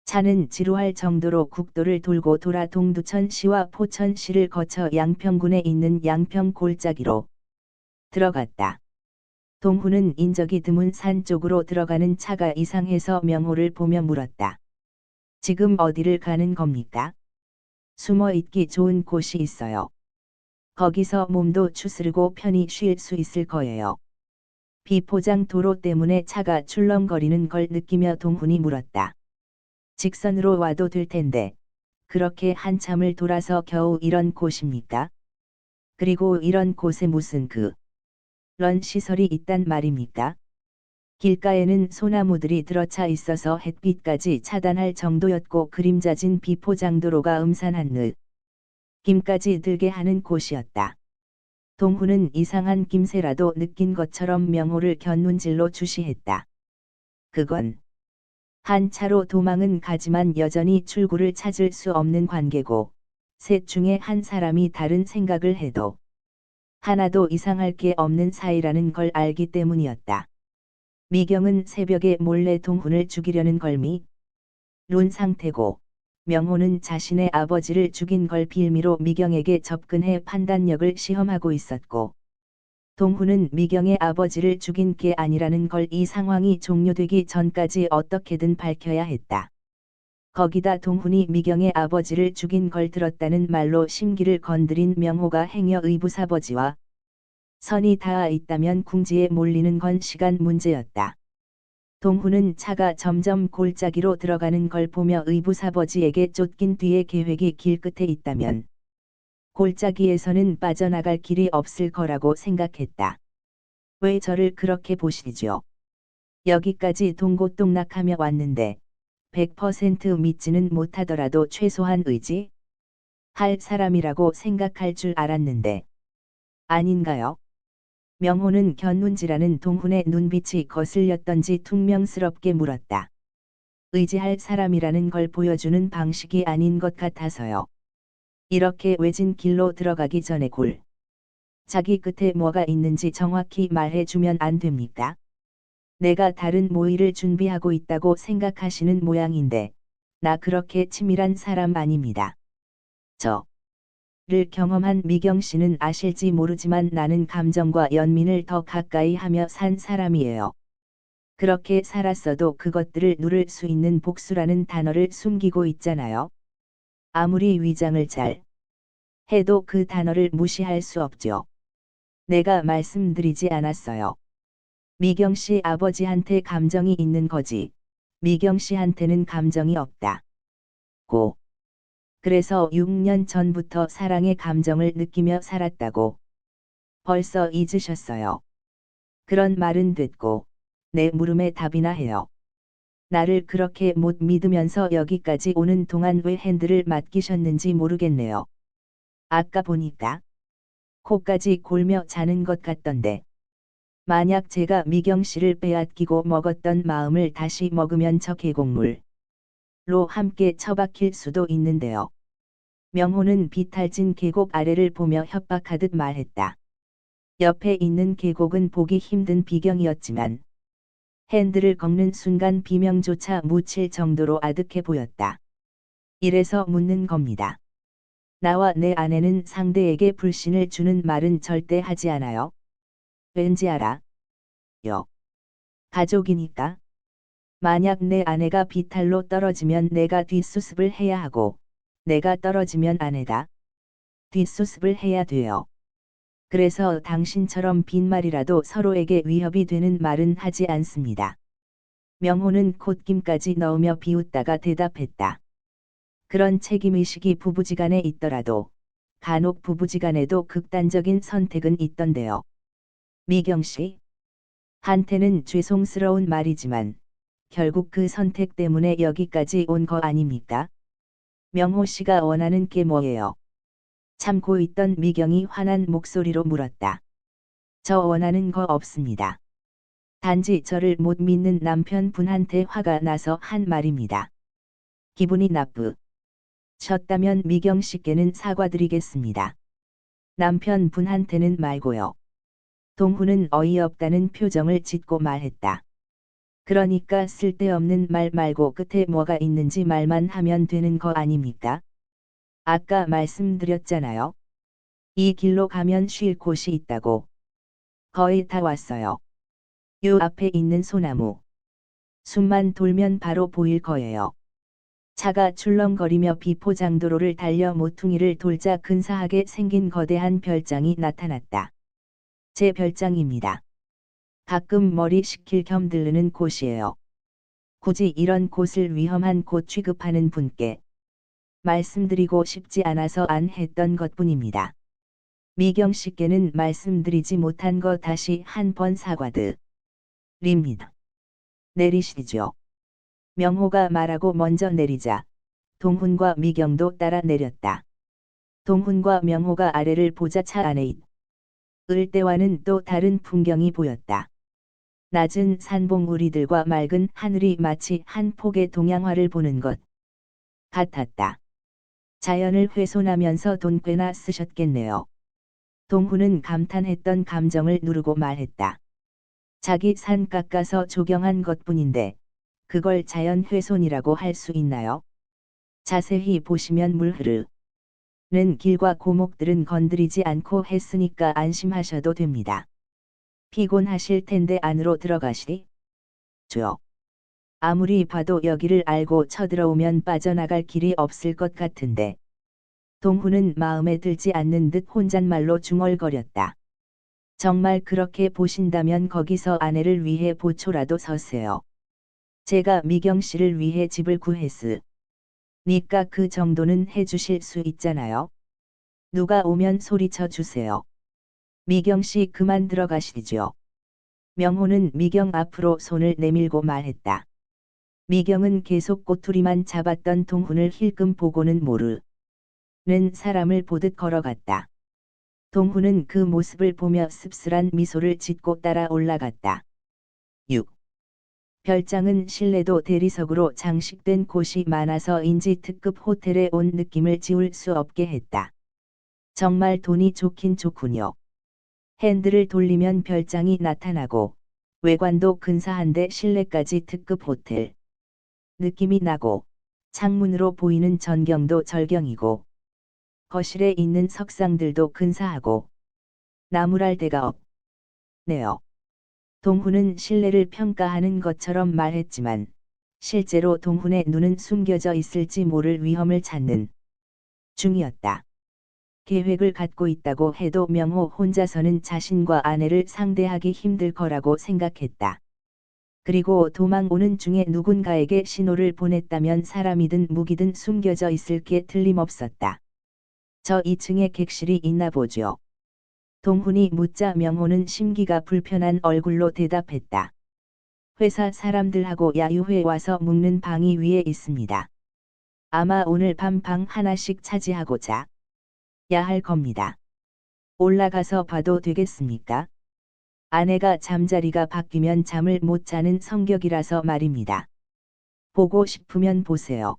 차는 지루할 정도로 국도를 돌고 돌아 동두천시와 포천시를 거쳐 양평군에 있는 양평 골짜기로 들어갔다. 동훈은 인적이 드문 산 쪽으로 들어가는 차가 이상해서 명호를 보며 물었다. 지금 어디를 가는 겁니까? 숨어 있기 좋은 곳이 있어요. 거기서 몸도 추스르고 편히 쉴 수 있을 거예요. 비포장 도로 때문에 차가 출렁거리는 걸 느끼며 동훈이 물었다. 직선으로 와도 될 텐데 그렇게 한참을 돌아서 겨우 이런 곳입니까? 그리고 이런 곳에 무슨 런 시설이 있단 말입니까? 길가에는 소나무들이 들어차 있어서 햇빛까지 차단할 정도였고 그림자진 비포장도로가 음산한 느낌까지 들게 하는 곳이었다. 동훈은 이상한 김새라도 느낀 것처럼 명호를 곁눈질로 주시했다. 그건 한 차로 도망은 가지만 여전히 출구를 찾을 수 없는 관계고 셋 중에 한 사람이 다른 생각을 해도 하나도 이상할 게 없는 사이라는 걸 알기 때문이었다. 미경은 새벽에 몰래 동훈을 죽이려는 걸미 룬 상태고 명호는 자신의 아버지를 죽인 걸 빌미로 미경에게 접근해 판단력을 시험하고 있었고 동훈은 미경의 아버지를 죽인 게 아니라는 걸 이 상황이 종료되기 전까지 어떻게든 밝혀야 했다. 거기다 동훈이 미경의 아버지를 죽인 걸 들었다는 말로 심기를 건드린 명호가 행여 의부사버지와 선이 닿아 있다면 궁지에 몰리는 건 시간 문제였다. 동훈은 차가 점점 골짜기로 들어가는 걸 보며 의부사버지에게 쫓긴 뒤에 계획이 길끝에 있다면 골짜기에서는 빠져나갈 길이 없을 거라고 생각했다. 왜 저를 그렇게 보시죠? 여기까지 동고동락하며 왔는데 100% 믿지는 못하더라도 최소한 의지? 할 사람이라고 생각할 줄 알았는데 아닌가요? 명호는 견눈질하는 동훈의 눈빛이 거슬렸던지 퉁명스럽게 물었다. 의지할 사람이라는 걸 보여주는 방식이 아닌 것 같아서요. 이렇게 외진 길로 들어가기 전에 자기 끝에 뭐가 있는지 정확히 말해주면 안 됩니까? 내가 다른 모의를 준비하고 있다고 생각하시는 모양인데 나 그렇게 치밀한 사람 아닙니다. 를 경험한 미경 씨는 아실지 모르지만 나는 감정과 연민을 더 가까이 하며 산 사람이에요. 그렇게 살았어도 그것들을 누를 수 있는 복수라는 단어를 숨기고 있잖아요. 아무리 위장을 잘 해도 그 단어를 무시할 수 없죠. 내가 말씀드리지 않았어요. 미경 씨 아버지한테 감정이 있는 거지. 미경 씨한테는 감정이 없다. 그래서 6년 전부터 사랑의 감정을 느끼며 살았다고. 벌써 잊으셨어요. 그런 말은 됐고 내 물음에 답이나 해요. 나를 그렇게 못 믿으면서 여기까지 오는 동안 왜 핸들을 맡기셨는지 모르겠네요. 아까 보니까 코까지 골며 자는 것 같던데. 만약 제가 미경 씨를 빼앗기고 먹었던 마음을 다시 먹으면 저 계곡물로 함께 처박힐 수도 있는데요. 명호는 비탈진 계곡 아래를 보며 협박하듯 말했다. 옆에 있는 계곡은 보기 힘든 비경이었지만 핸들을 꺾는 순간 비명조차 묻힐 정도로 아득해 보였다. 이래서 묻는 겁니다. 나와 내 아내는 상대에게 불신을 주는 말은 절대 하지 않아요. 왠지 알아? 가족이니까. 만약 내 아내가 비탈로 떨어지면 내가 뒷수습을 해야 하고 내가 떨어지면 아내가 뒷수습을 해야 돼요. 그래서 당신처럼 빈말이라도 서로에게 위협이 되는 말은 하지 않습니다. 명호는 콧김까지 넣으며 비웃다가 대답했다. 그런 책임의식이 부부지간에 있더라도 간혹 부부지간에도 극단적인 선택은 있던데요. 미경 씨? 한테는 죄송스러운 말이지만 결국 그 선택 때문에 여기까지 온 거 아닙니까? 명호 씨가 원하는 게 뭐예요? 참고 있던 미경이 화난 목소리로 물었다. 저 원하는 거 없습니다. 단지 저를 못 믿는 남편분한테 화가 나서 한 말입니다. 기분이 나쁘셨다면 미경 씨께는 사과드리겠습니다. 남편분한테는 말고요. 동훈은 어이없다는 표정을 짓고 말했다. 그러니까 쓸데없는 말 말고 끝에 뭐가 있는지 말만 하면 되는 거 아닙니까? 아까 말씀드렸잖아요. 이 길로 가면 쉴 곳이 있다고. 거의 다 왔어요. 요 앞에 있는 소나무. 숨만 돌면 바로 보일 거예요. 차가 출렁거리며 비포장도로를 달려 모퉁이를 돌자 근사하게 생긴 거대한 별장이 나타났다. 제 별장입니다. 가끔 머리 식힐 겸 들르는 곳이에요. 굳이 이런 곳을 위험한 곳 취급하는 분께 말씀드리고 싶지 않아서 안 했던 것뿐입니다. 미경 씨께는 말씀드리지 못한 거 다시 한 번 사과드립니다. 내리시죠. 명호가 말하고 먼저 내리자 동훈과 미경도 따라 내렸다. 동훈과 명호가 아래를 보자 차 안에 을 때와는 또 다른 풍경이 보였다. 낮은 산봉우리들과 맑은 하늘이 마치 한 폭의 동양화를 보는 것 같았다. 자연을 훼손하면서 돈 꽤나 쓰셨겠네요. 동훈은 감탄했던 감정을 누르고 말했다. 자기 산 깎아서 조경한 것뿐인데 그걸 자연 훼손이라고 할 수 있나요? 자세히 보시면 물 흐르는 길과 고목들은 건드리지 않고 했으니까 안심하셔도 됩니다. 피곤하실 텐데 안으로 들어가시리. 죠. 아무리 봐도 여기를 알고 쳐들어오면 빠져나갈 길이 없을 것 같은데. 동훈은 마음에 들지 않는 듯 혼잣말로 중얼거렸다. 정말 그렇게 보신다면 거기서 아내를 위해 보초라도 서세요. 제가 미경 씨를 위해 집을 구했으니까 그 정도는 해주실 수 있잖아요. 누가 오면 소리쳐 주세요. 미경 씨 그만 들어가시죠. 명호는 미경 앞으로 손을 내밀고 말했다. 미경은 계속 꼬투리만 잡았던 동훈을 힐끔 보고는 모르는 사람을 보듯 걸어갔다. 동훈은 그 모습을 보며 씁쓸한 미소를 짓고 따라 올라갔다. 6. 별장은 실내도 대리석으로 장식된 곳이 많아서인지 특급 호텔에 온 느낌을 지울 수 없게 했다. 정말 돈이 좋긴 좋군요. 핸들을 돌리면 별장이 나타나고 외관도 근사한데 실내까지 특급 호텔 느낌이 나고 창문으로 보이는 전경도 절경이고 거실에 있는 석상들도 근사하고 나무랄 데가 없네요. 동훈은 실내를 평가하는 것처럼 말했지만 실제로 동훈의 눈은 숨겨져 있을지 모를 위험을 찾는 중이었다. 계획을 갖고 있다고 해도 명호 혼자서는 자신과 아내를 상대하기 힘들 거라고 생각했다. 그리고 도망 오는 중에 누군가에게 신호를 보냈다면 사람이든 무기든 숨겨져 있을 게 틀림없었다. 저 2층에 객실이 있나 보죠. 동훈이 묻자 명호는 심기가 불편한 얼굴로 대답했다. 회사 사람들하고 야유회 와서 묵는 방이 위에 있습니다. 아마 오늘 밤 방 하나씩 차지하고자 할 겁니다. 올라가서 봐도 되겠습니까? 아내가 잠자리가 바뀌면 잠을 못 자는 성격이라서 말입니다. 보고 싶으면 보세요.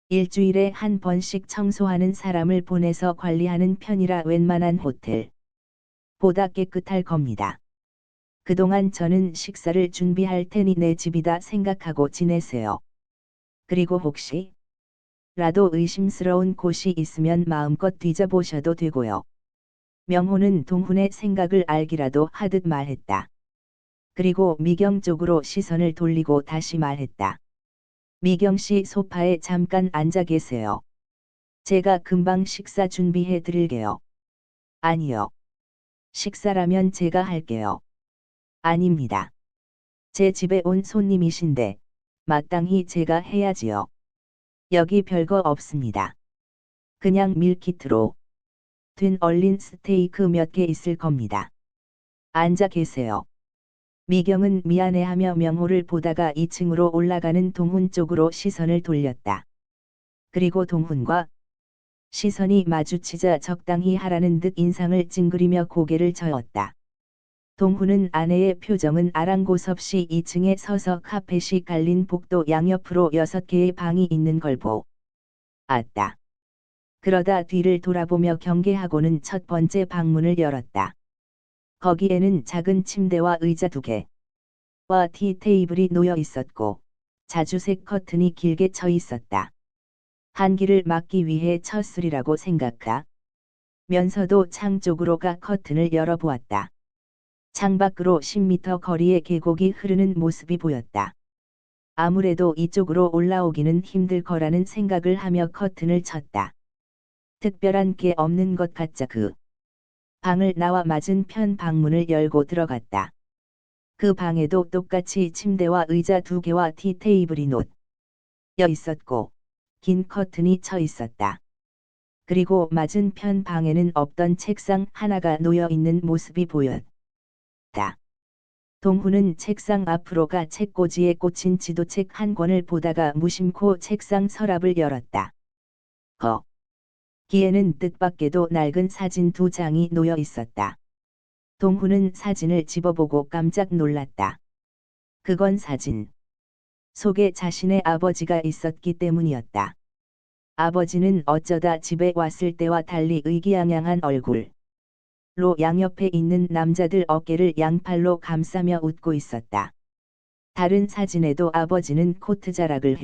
일주일에 한 번씩 청소하는 사람을 보내서 관리하는 편이라 웬만한 호텔 보다 깨끗할 겁니다. 그동안 저는 식사를 준비할 테니 내 집이다 생각하고 지내세요. 그리고 혹시 라도 의심스러운 곳이 있으면 마음껏 뒤져보셔도 되고요. 명호는 동훈의 생각을 알기라도 하듯 말했다. 그리고 미경 쪽으로 시선을 돌리고 다시 말했다. 미경 씨 소파에 잠깐 앉아 계세요. 제가 금방 식사 준비해 드릴게요. 아니요. 식사라면 제가 할게요. 아닙니다. 제 집에 온 손님이신데 마땅히 제가 해야지요. 여기 별거 없습니다. 그냥 밀키트로 된 얼린 스테이크 몇 개 있을 겁니다. 앉아 계세요. 미경은 미안해하며 명호를 보다가 2층으로 올라가는 동훈 쪽으로 시선을 돌렸다. 그리고 동훈과 시선이 마주치자 적당히 하라는 듯 인상을 찡그리며 고개를 저었다. 동훈은 아내의 표정은 아랑곳없이 2층에 서서 카펫이 깔린 복도 양옆으로 6개의 방이 있는 걸 보았다. 그러다 뒤를 돌아보며 경계하고는 첫 번째 방문을 열었다. 거기에는 작은 침대와 의자 2개와 티 테이블이 놓여 있었고 자주색 커튼이 길게 쳐 있었다. 한기를 막기 위해 쳤으리라고 생각하면서도 창 쪽으로 가 커튼을 열어보았다. 창밖으로 10m 거리의 계곡이 흐르는 모습이 보였다. 아무래도 이쪽으로 올라오기는 힘들 거라는 생각을 하며 커튼을 쳤다. 특별한 게 없는 것 같자 그 방을 나와 맞은편 방문을 열고 들어갔다. 그 방에도 똑같이 침대와 의자 2개와 티 테이블이 놓여 있었고 긴 커튼이 쳐 있었다. 그리고 맞은편 방에는 없던 책상 하나가 놓여 있는 모습이 보였다. 동훈은 책상 앞으로 가 책꽂이에 꽂힌 지도책 한 권을 보다가 무심코 책상 서랍을 열었다. 거기에는 뜻밖에도 낡은 사진 2장이 놓여 있었다. 동훈은 사진을 집어보고 깜짝 놀랐다. 그건 사진 속에 자신의 아버지가 있었기 때문이었다. 아버지는 어쩌다 집에 왔을 때와 달리 의기양양한 얼굴로 양옆에 있는 남자들 어깨를 양팔로 감싸며 웃고 있었다. 다른 사진에도 아버지는 코트자락을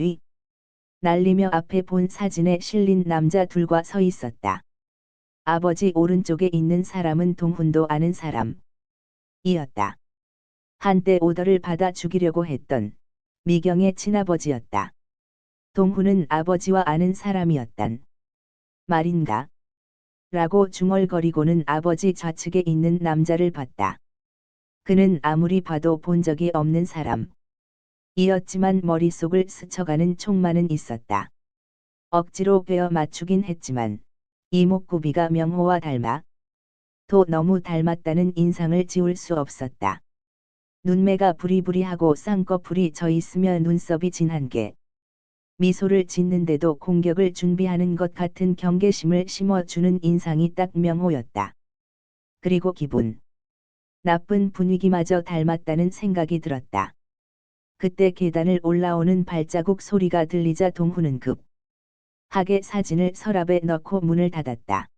날리며 앞에 본 사진에 실린 남자 둘과 서 있었다. 아버지 오른쪽에 있는 사람은 동훈도 아는 사람. 이었다. 한때 오더를 받아 죽이려고 했던 미경의 친아버지였다. 동훈은 아버지와 아는 사람이었단 말인가? 라고 중얼거리고는 아버지 좌측에 있는 남자를 봤다. 그는 아무리 봐도 본 적이 없는 사람 이었지만 머릿속을 스쳐가는 촉만은 있었다. 억지로 베어 맞추긴 했지만 이목구비가 명호와 닮아 또 너무 닮았다는 인상을 지울 수 없었다. 눈매가 부리부리하고 쌍꺼풀이 져 있으며 눈썹이 진한 게 미소를 짓는데도 공격을 준비하는 것 같은 경계심을 심어주는 인상이 딱 명호였다. 그리고 기분 나쁜 분위기마저 닮았다는 생각이 들었다. 그때 계단을 올라오는 발자국 소리가 들리자 동훈은 급하게 사진을 서랍에 넣고 문을 닫았다.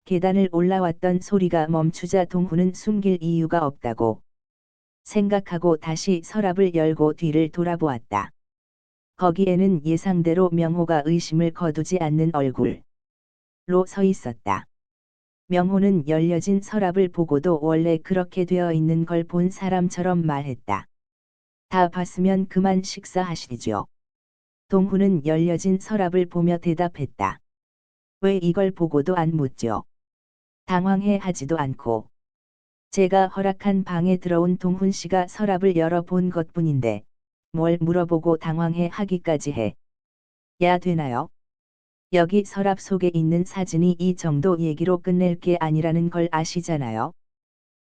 계단을 올라왔던 소리가 멈추자 동훈은 숨길 이유가 없다고 생각하고 다시 서랍을 열고 뒤를 돌아보았다. 거기에는 예상대로 명호가 의심을 거두지 않는 얼굴로 서 있었다. 명호는 열려진 서랍을 보고도 원래 그렇게 되어 있는 걸 본 사람처럼 말했다. 다 봤으면 그만 식사하시죠. 동훈은 열려진 서랍을 보며 대답했다. 왜 이걸 보고도 안 묻죠? 당황해 하지도 않고. 제가 허락한 방에 들어온 동훈 씨가 서랍을 열어본 것뿐인데 뭘 물어보고 당황해 하기까지 해야 되나요? 여기 서랍 속에 있는 사진이 이 정도 얘기로 끝낼 게 아니라는 걸 아시잖아요.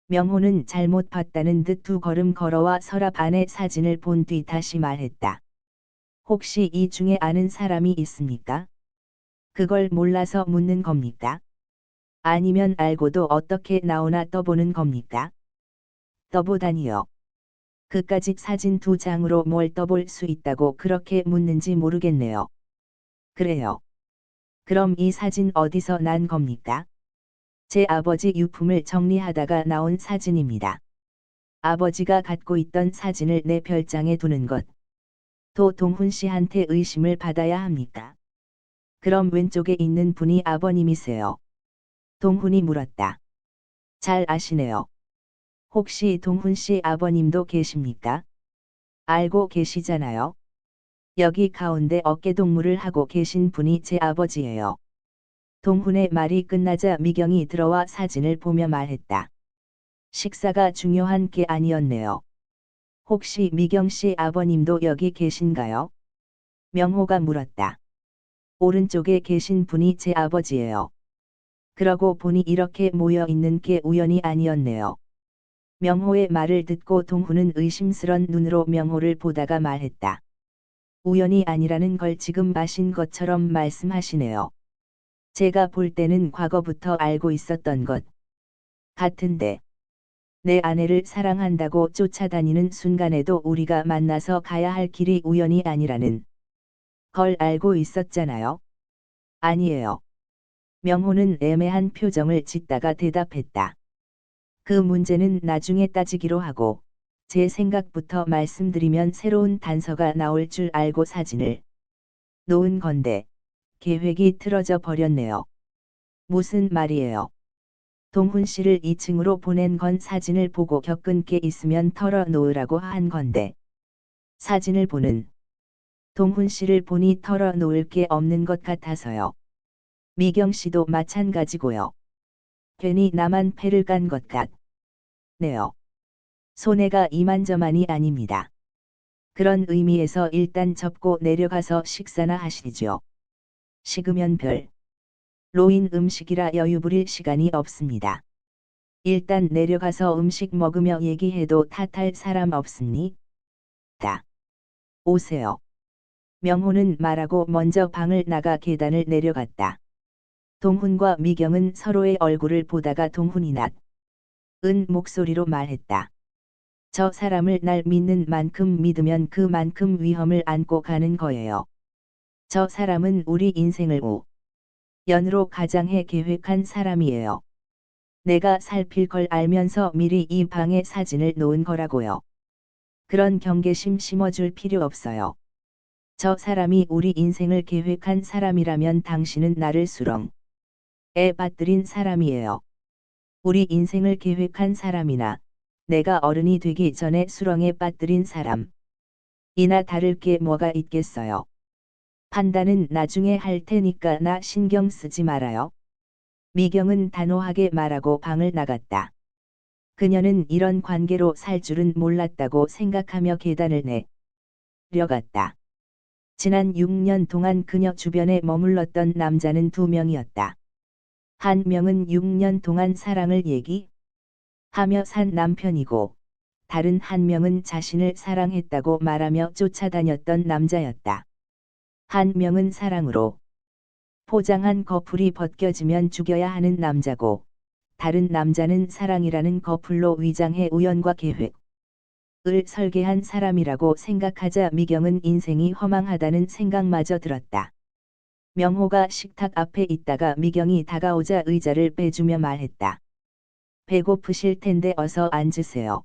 명호는 잘못 봤다는 듯 두 걸음 걸어와 서랍 안의 사진을 본 뒤 다시 말했다. 혹시 이 중에 아는 사람이 있습니까? 그걸 몰라서 묻는 겁니까? 아니면 알고도 어떻게 나오나 떠보는 겁니까? 떠보다니요. 그까짓 사진 두 장으로 뭘 떠볼 수 있다고 그렇게 묻는지 모르겠네요. 그래요. 그럼 이 사진 어디서 난 겁니까? 제 아버지 유품을 정리하다가 나온 사진입니다. 아버지가 갖고 있던 사진을 내 별장에 두는 것. 또 동훈 씨한테 의심을 받아야 합니까? 그럼 왼쪽에 있는 분이 아버님이세요? 동훈이 물었다. 잘 아시네요. 혹시 동훈 씨 아버님도 계십니까? 알고 계시잖아요. 여기 가운데 어깨동무를 하고 계신 분이 제 아버지예요. 동훈의 말이 끝나자 미경이 들어와 사진을 보며 말했다. 식사가 중요한 게 아니었네요. 혹시 미경 씨 아버님도 여기 계신가요? 명호가 물었다. 오른쪽에 계신 분이 제 아버지예요. 그러고 보니 이렇게 모여 있는 게 우연이 아니었네요. 명호의 말을 듣고 동훈은 의심스런 눈으로 명호를 보다가 말했다. 우연이 아니라는 걸 지금 아신 것처럼 말씀하시네요. 제가 볼 때는 과거부터 알고 있었던 것 같은데. 내 아내를 사랑한다고 쫓아다니는 순간에도 우리가 만나서 가야 할 길이 우연이 아니라는 걸 알고 있었잖아요. 아니에요. 명호는 애매한 표정을 짓다가 대답했다. 그 문제는 나중에 따지기로 하고, 제 생각부터 말씀드리면 새로운 단서가 나올 줄 알고 사진을 놓은 건데, 계획이 틀어져 버렸네요. 무슨 말이에요? 동훈 씨를 2층으로 보낸 건 사진을 보고 겪은 게 있으면 털어놓으라고 한 건데. 사진을 보는 동훈 씨를 보니 털어놓을 게 없는 것 같아서요. 미경 씨도 마찬가지고요. 괜히 나만 패를 깐 것 같네요. 손해가 이만저만이 아닙니다. 그런 의미에서 일단 접고 내려가서 식사나 하시죠. 식으면 별로인 음식이라 여유 부릴 시간이 없습니다. 일단 내려가서 음식 먹으며 얘기해도 탓할 사람 없습니다. 오세요. 명호는 말하고 먼저 방을 나가 계단을 내려갔다. 동훈과 미경은 서로의 얼굴을 보다가 동훈이 낮은 목소리로 말했다. 저 사람을 날 믿는 만큼 믿으면 그만큼 위험을 안고 가는 거예요. 저 사람은 우리 인생을 우연으로 가장해 계획한 사람이에요. 내가 살필 걸 알면서 미리 이 방에 사진을 놓은 거라고요. 그런 경계심 심어줄 필요 없어요. 저 사람이 우리 인생을 계획한 사람이라면 당신은 나를 수렁에 빠뜨린 사람이에요. 우리 인생을 계획한 사람이나 내가 어른이 되기 전에 수렁에 빠뜨린 사람. 이나 다를 게 뭐가 있겠어요. 판단은 나중에 할 테니까 나 신경 쓰지 말아요. 미경은 단호하게 말하고 방을 나갔다. 그녀는 이런 관계로 살 줄은 몰랐다고 생각하며 계단을 내려갔다. 지난 6년 동안 그녀 주변에 머물렀던 남자는 2명이었다. 한 명은 6년 동안 사랑을 얘기하며 산 남편이고, 다른 한 명은 자신을 사랑했다고 말하며 쫓아다녔던 남자였다. 한 명은 사랑으로 포장한 커플이 벗겨지면 죽여야 하는 남자고, 다른 남자는 사랑이라는 커플로 위장해 우연과 계획을 설계한 사람이라고 생각하자 미경은 인생이 허망하다는 생각마저 들었다. 명호가 식탁 앞에 있다가 미경이 다가오자 의자를 빼주며 말했다. 배고프실 텐데 어서 앉으세요.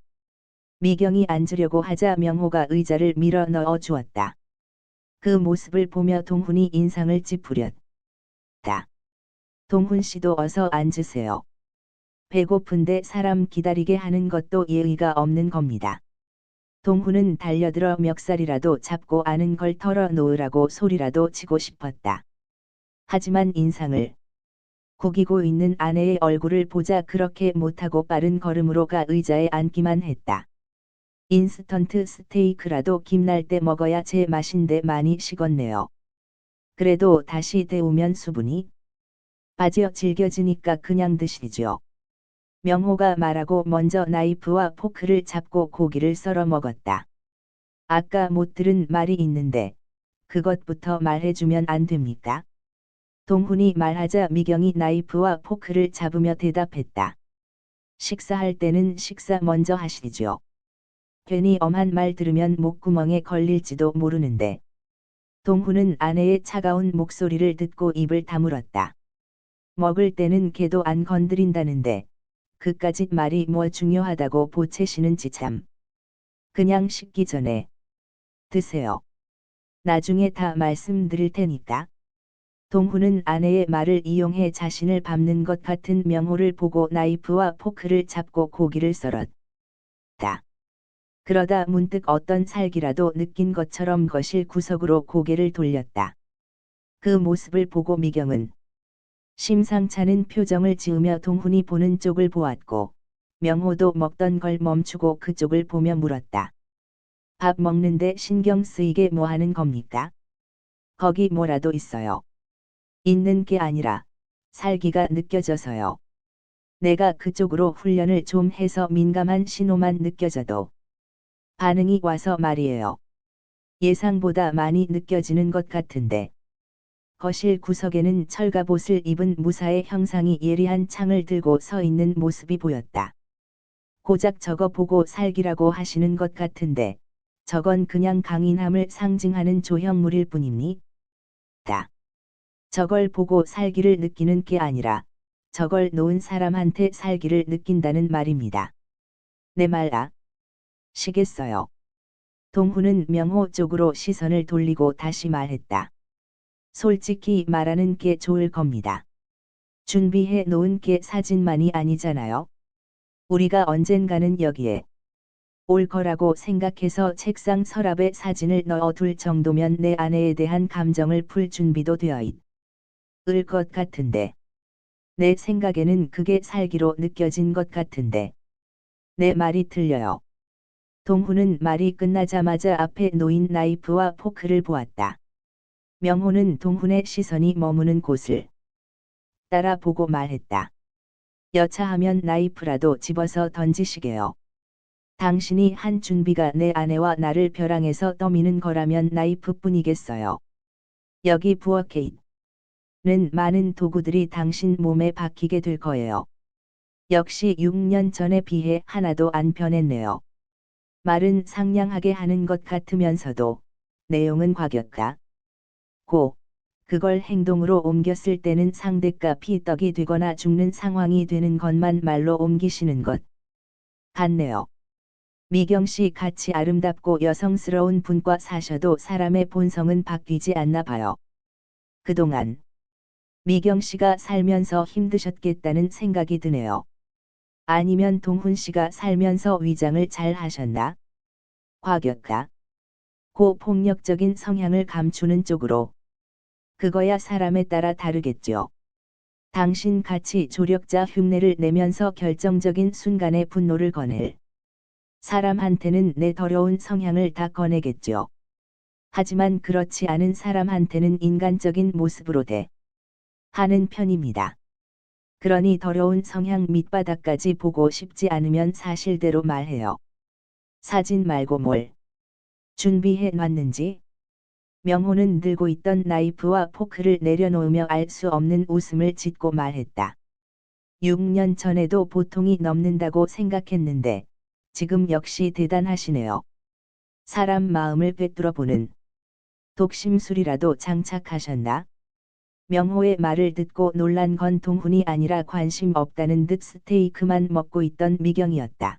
미경이 앉으려고 하자 명호가 의자를 밀어 넣어 주었다. 그 모습을 보며 동훈이 인상을 찌푸렸다. 동훈 씨도 어서 앉으세요. 배고픈데 사람 기다리게 하는 것도 예의가 없는 겁니다. 동훈은 달려들어 멱살이라도 잡고 아는 걸 털어놓으라고 소리라도 치고 싶었다. 하지만 인상을 구기고 있는 아내의 얼굴을 보자 그렇게 못하고 빠른 걸음으로 가 의자에 앉기만 했다. 인스턴트 스테이크라도 김날 때 먹어야 제 맛인데 많이 식었네요. 그래도 다시 데우면 수분이 빠져 질겨지니까 그냥 드시죠. 명호가 말하고 먼저 나이프와 포크를 잡고 고기를 썰어 먹었다. 아까 못 들은 말이 있는데 그것부터 말해주면 안 됩니까? 동훈이 말하자 미경이 나이프와 포크를 잡으며 대답했다. 식사할 때는 식사 먼저 하시죠. 괜히 엄한 말 들으면 목구멍에 걸릴지도 모르는데. 동훈은 아내의 차가운 목소리를 듣고 입을 다물었다. 먹을 때는 걔도 안 건드린다는데 그까짓 말이 뭐 중요하다고 보채시는지 참. 그냥 식기 전에 드세요. 나중에 다 말씀드릴 테니까. 동훈은 아내의 말을 이용해 자신을 밟는 것 같은 명호를 보고 나이프와 포크를 잡고 고기를 썰었다. 그러다 문득 어떤 살기라도 느낀 것처럼 거실 구석으로 고개를 돌렸다. 그 모습을 보고 미경은 심상찮은 표정을 지으며 동훈이 보는 쪽을 보았고, 명호도 먹던 걸 멈추고 그쪽을 보며 물었다. 밥 먹는데 신경 쓰이게 뭐 하는 겁니까? 거기 뭐라도 있어요. 있는 게 아니라 살기가 느껴져서요. 내가 그쪽으로 훈련을 좀 해서 민감한 신호만 느껴져도 반응이 와서 말이에요. 예상보다 많이 느껴지는 것 같은데. 거실 구석에는 철갑옷을 입은 무사의 형상이 예리한 창을 들고 서 있는 모습이 보였다. 고작 저거 보고 살기라고 하시는 것 같은데 저건 그냥 강인함을 상징하는 조형물일 뿐입니다. 저걸 보고 살기를 느끼는 게 아니라 저걸 놓은 사람한테 살기를 느낀다는 말입니다. 내 말 아시겠어요? 동훈은 명호 쪽으로 시선을 돌리고 다시 말했다. 솔직히 말하는 게 좋을 겁니다. 준비해 놓은 게 사진만이 아니잖아요. 우리가 언젠가는 여기에 올 거라고 생각해서 책상 서랍에 사진을 넣어둘 정도면 내 아내에 대한 감정을 풀 준비도 되어 있을 것 같은데. 내 생각에는 그게 살기로 느껴진 것 같은데. 내 말이 틀려요. 동훈은 말이 끝나자마자 앞에 놓인 나이프와 포크를 보았다. 명호는 동훈의 시선이 머무는 곳을 따라 보고 말했다. 여차하면 나이프라도 집어서 던지시게요. 당신이 한 준비가 내 아내와 나를 벼랑에서 떠미는 거라면 나이프뿐이겠어요. 여기 부엌에 있는 많은 도구들이 당신 몸에 박히게 될 거예요. 역시 6년 전에 비해 하나도 안 변했네요. 말은 상냥하게 하는 것 같으면서도 내용은 과격하고 그걸 행동으로 옮겼을 때는 상대값이 떡이 되거나 죽는 상황이 되는 것만 말로 옮기시는 것 같네요. 미경씨 같이 아름답고 여성스러운 분과 사셔도 사람의 본성은 바뀌지 않나 봐요. 그동안 미경씨가 살면서 힘드셨겠다는 생각이 드네요. 아니면 동훈 씨가 살면서 위장을 잘 하셨나? 과격하, 고폭력적인 성향을 감추는 쪽으로. 그거야 사람에 따라 다르겠죠. 당신 같이 조력자 흉내를 내면서 결정적인 순간에 분노를 거낼 사람한테는 내 더러운 성향을 다 꺼내겠죠. 하지만 그렇지 않은 사람한테는 인간적인 모습으로 하는 편입니다. 그러니 더러운 성향 밑바닥까지 보고 싶지 않으면 사실대로 말해요. 사진 말고 뭘 준비해 놨는지. 명호는 들고 있던 나이프와 포크를 내려놓으며 알 수 없는 웃음을 짓고 말했다. 6년 전에도 보통이 넘는다고 생각했는데 지금 역시 대단하시네요. 사람 마음을 꿰뚫어보는 독심술이라도 장착하셨나? 명호의 말을 듣고 놀란 건 동훈이 아니라 관심 없다는 듯 스테이크만 먹고 있던 미경이었다.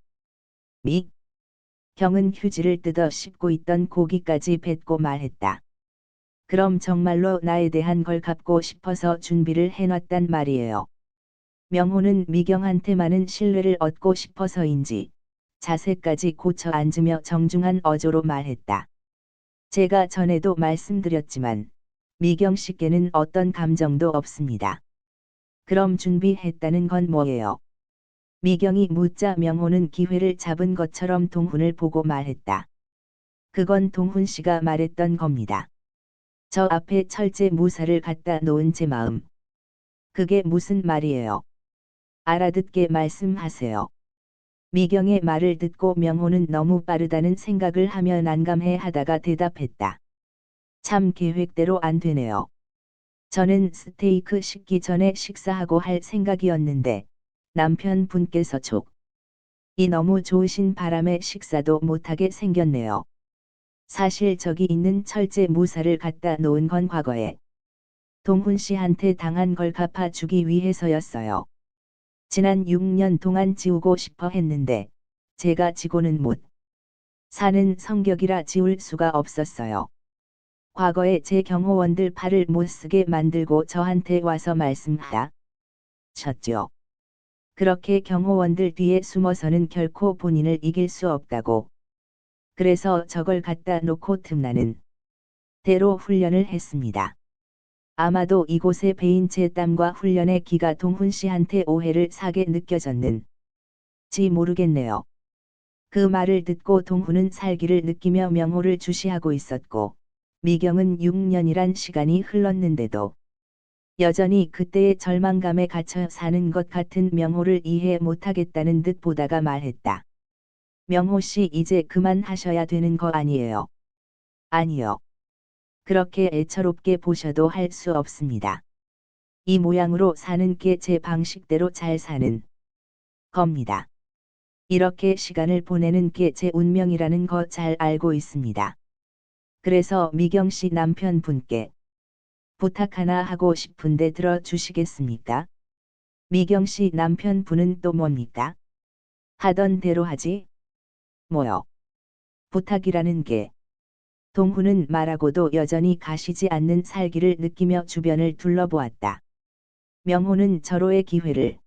경은 휴지를 뜯어 씹고 있던 고기까지 뱉고 말했다. 그럼 정말로 나에 대한 걸 갚고 싶어서 준비를 해놨단 말이에요. 명호는 미경한테만은 신뢰를 얻고 싶어서인지 자세까지 고쳐 앉으며 정중한 어조로 말했다. 제가 전에도 말씀드렸지만 미경 씨께는 어떤 감정도 없습니다. 그럼 준비했다는 건 뭐예요? 미경이 묻자 명호는 기회를 잡은 것처럼 동훈을 보고 말했다. 그건 동훈 씨가 말했던 겁니다. 저 앞에 철제 무사를 갖다 놓은 제 마음. 그게 무슨 말이에요? 알아듣게 말씀하세요. 미경의 말을 듣고 명호는 너무 빠르다는 생각을 하며 난감해 하다가 대답했다. 참 계획대로 안 되네요. 저는 스테이크 식기 전에 식사하고 할 생각이었는데 남편분께서 이 너무 좋으신 바람에 식사도 못하게 생겼네요. 사실 저기 있는 철제 무사를 갖다 놓은 건 과거에 동훈 씨한테 당한 걸 갚아주기 위해서였어요. 지난 6년 동안 지우고 싶어 했는데 제가 지고는 못 사는 성격이라 지울 수가 없었어요. 과거에 제 경호원들 팔을 못 쓰게 만들고 저한테 와서 말씀하다 쳤죠. 그렇게 경호원들 뒤에 숨어서는 결코 본인을 이길 수 없다고. 그래서 저걸 갖다 놓고 틈나는 대로 훈련을 했습니다. 아마도 이곳에 베인 제 땀과 훈련의 기가 동훈 씨한테 오해를 사게 느껴졌는지 모르겠네요. 그 말을 듣고 동훈은 살기를 느끼며 명호를 주시하고 있었고 미경은 6년이란 시간이 흘렀는데도 여전히 그때의 절망감에 갇혀 사는 것 같은 명호를 이해 못하겠다는 듯 보다가 말했다. 명호 씨 이제 그만하셔야 되는 거 아니에요? 아니요. 그렇게 애처롭게 보셔도 할 수 없습니다. 이 모양으로 사는 게 제 방식대로 잘 사는 겁니다. 이렇게 시간을 보내는 게 제 운명이라는 거 잘 알고 있습니다. 그래서 미경 씨 남편분께 부탁 하나 하고 싶은데 들어주시겠습니까? 미경 씨 남편분은 또 뭡니까? 하던 대로 하지? 뭐요? 부탁이라는 게. 동훈은 말하고도 여전히 가시지 않는 살기를 느끼며 주변을 둘러보았다. 명호는 절호의 기회를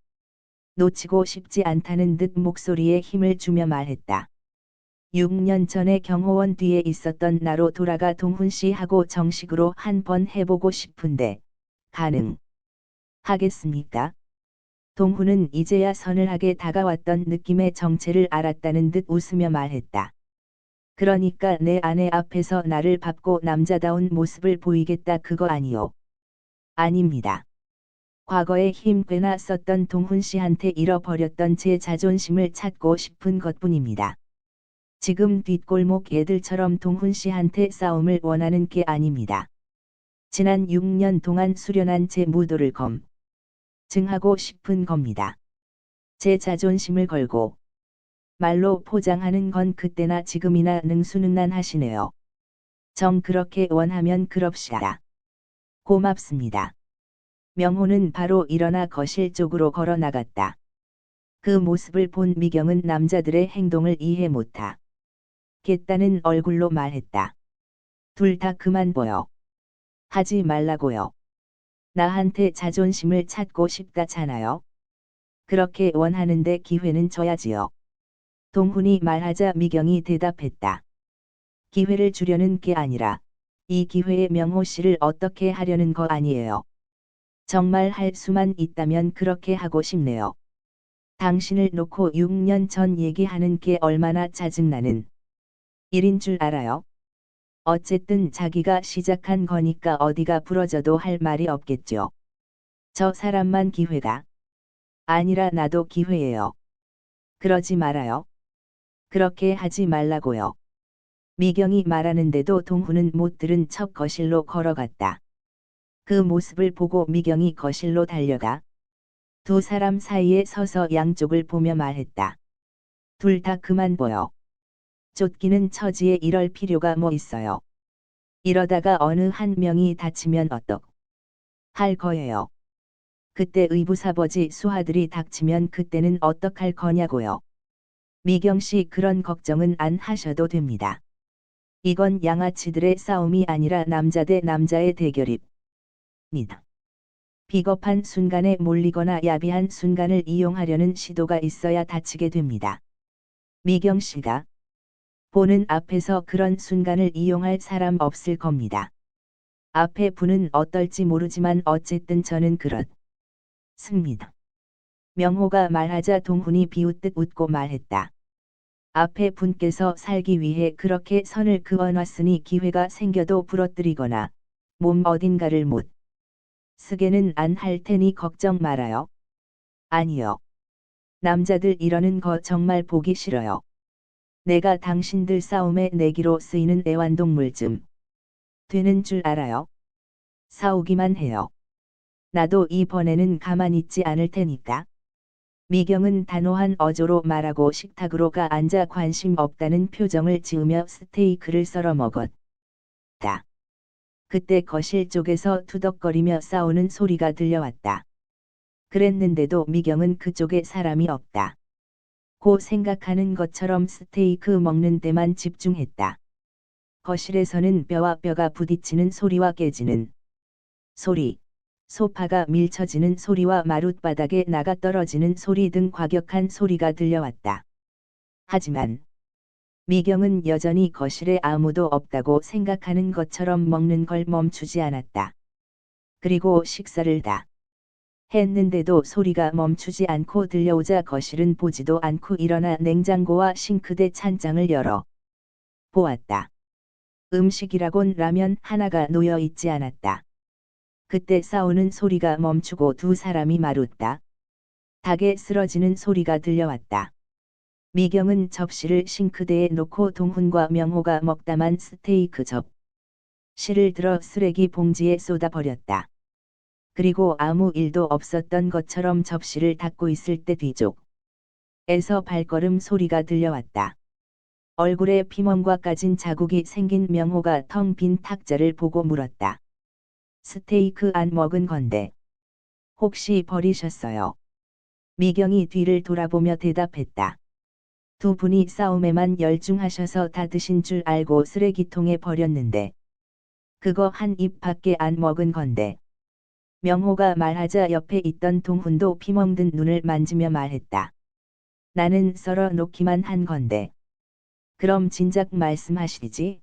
놓치고 싶지 않다는 듯 목소리에 힘을 주며 말했다. 6년 전에 경호원 뒤에 있었던 나로 돌아가 동훈 씨하고 정식으로 한번 해보고 싶은데 가능하겠습니까? 동훈은 이제야 서늘하게 다가왔던 느낌의 정체를 알았다는 듯 웃으며 말했다. 그러니까 내 아내 앞에서 나를 밟고 남자다운 모습을 보이겠다 그거 아니요? 아닙니다. 과거에 힘 꽤나 썼던 동훈 씨한테 잃어버렸던 제 자존심을 찾고 싶은 것뿐입니다. 지금 뒷골목 애들처럼 동훈 씨한테 싸움을 원하는 게 아닙니다. 지난 6년 동안 수련한 제 무도를 증하고 싶은 겁니다. 제 자존심을 걸고 말로 포장하는 건 그때나 지금이나 능수능란하시네요. 정 그렇게 원하면 그럽시다. 고맙습니다. 명호는 바로 일어나 거실 쪽으로 걸어 나갔다. 그 모습을 본 미경은 남자들의 행동을 이해 못하겠다는 얼굴로 말했다. 둘 다 그만 보여. 하지 말라고요. 나한테 자존심을 찾고 싶다잖아요. 그렇게 원하는데 기회는 줘야지요. 동훈이 말하자 미경이 대답했다. 기회를 주려는 게 아니라 이 기회에 명호 씨를 어떻게 하려는 거 아니에요. 정말 할 수만 있다면 그렇게 하고 싶네요. 당신을 놓고 6년 전 얘기하는 게 얼마나 짜증나는 일인 줄 알아요? 어쨌든 자기가 시작한 거니까 어디가 부러져도 할 말이 없겠죠. 저 사람만 기회가 아니라 나도 기회예요. 그러지 말아요. 그렇게 하지 말라고요. 미경이 말하는데도 동훈은 못 들은 척 거실로 걸어갔다. 그 모습을 보고 미경이 거실로 달려가 두 사람 사이에 서서 양쪽을 보며 말했다. 둘 다 그만 보여. 쫓기는 처지에 이럴 필요가 뭐 있어요. 이러다가 어느 한 명이 다치면 어떡 할 거예요. 그때 의부사버지 수하들이 닥치면 그때는 어떡할 거냐고요. 미경씨 그런 걱정은 안 하셔도 됩니다. 이건 양아치들의 싸움이 아니라 남자 대 남자의 대결입니다. 비겁한 순간에 몰리거나 야비한 순간을 이용하려는 시도가 있어야 다치게 됩니다. 미경씨가 보는 앞에서 그런 순간을 이용할 사람 없을 겁니다. 앞에 분은 어떨지 모르지만 어쨌든 저는 그렇습니다. 명호가 말하자 동훈이 비웃듯 웃고 말했다. 앞에 분께서 살기 위해 그렇게 선을 그어놨으니 기회가 생겨도 부러뜨리거나 몸 어딘가를 못 쓰게는 안 할 테니 걱정 말아요. 아니요. 남자들 이러는 거 정말 보기 싫어요. 내가 당신들 싸움에 내기로 쓰이는 애완동물쯤 되는 줄 알아요. 싸우기만 해요. 나도 이번에는 가만히 있지 않을 테니까. 미경은 단호한 어조로 말하고 식탁으로 가 앉아 관심 없다는 표정을 지으며 스테이크를 썰어 먹었다. 그때 거실 쪽에서 투덕거리며 싸우는 소리가 들려왔다. 그랬는데도 미경은 그쪽에 사람이 없다. 고 생각하는 것처럼 스테이크 먹는 데만 집중했다. 거실에서는 뼈와 뼈가 부딪히는 소리와 깨지는 소리, 소파가 밀쳐지는 소리와 마룻바닥에 나가 떨어지는 소리 등 과격한 소리가 들려왔다. 하지만 미경은 여전히 거실에 아무도 없다고 생각하는 것처럼 먹는 걸 멈추지 않았다. 그리고 식사를 다 했는데도 소리가 멈추지 않고 들려오자 거실은 보지도 않고 일어나 냉장고와 싱크대 찬장을 열어 보았다. 음식이라곤 라면 하나가 놓여 있지 않았다. 그때 싸우는 소리가 멈추고 두 사람이 마룻다. 닭에 쓰러지는 소리가 들려왔다. 미경은 접시를 싱크대에 놓고 동훈과 명호가 먹다만 스테이크 접시를 들어 쓰레기 봉지에 쏟아버렸다. 그리고 아무 일도 없었던 것처럼 접시를 닫고 있을 때 뒤쪽에서 발걸음 소리가 들려왔다. 얼굴에 피멍과 까진 자국이 생긴 명호가 텅 빈 탁자를 보고 물었다. 스테이크 안 먹은 건데 혹시 버리셨어요? 미경이 뒤를 돌아보며 대답했다. 두 분이 싸움에만 열중하셔서 다 드신 줄 알고 쓰레기통에 버렸는데 그거 한 입 밖에 안 먹은 건데. 명호가 말하자 옆에 있던 동훈도 피멍든 눈을 만지며 말했다. 나는 썰어 놓기만 한 건데. 그럼 진작 말씀하시지.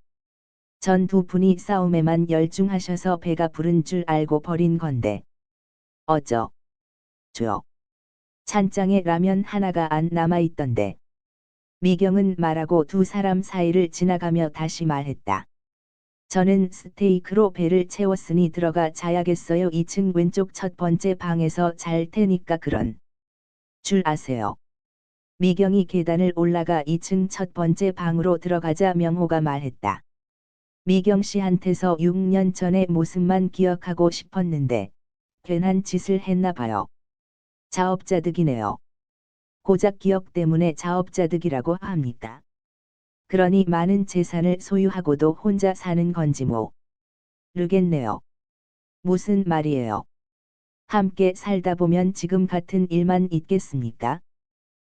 전 두 분이 싸움에만 열중하셔서 배가 부른 줄 알고 버린 건데. 어쩌? 죠. 찬장에 라면 하나가 안 남아있던데. 미경은 말하고 두 사람 사이를 지나가며 다시 말했다. 저는 스테이크로 배를 채웠으니 들어가 자야겠어요. 2층 왼쪽 첫 번째 방에서 잘 테니까 그런 줄 아세요. 미경이 계단을 올라가 2층 첫 번째 방으로 들어가자 명호가 말했다. 미경 씨한테서 6년 전의 모습만 기억하고 싶었는데 괜한 짓을 했나 봐요. 자업자득이네요. 고작 기억 때문에 자업자득이라고 합니까? 그러니 많은 재산을 소유하고도 혼자 사는 건지 모르겠네요. 무슨 말이에요? 함께 살다 보면 지금 같은 일만 있겠습니까?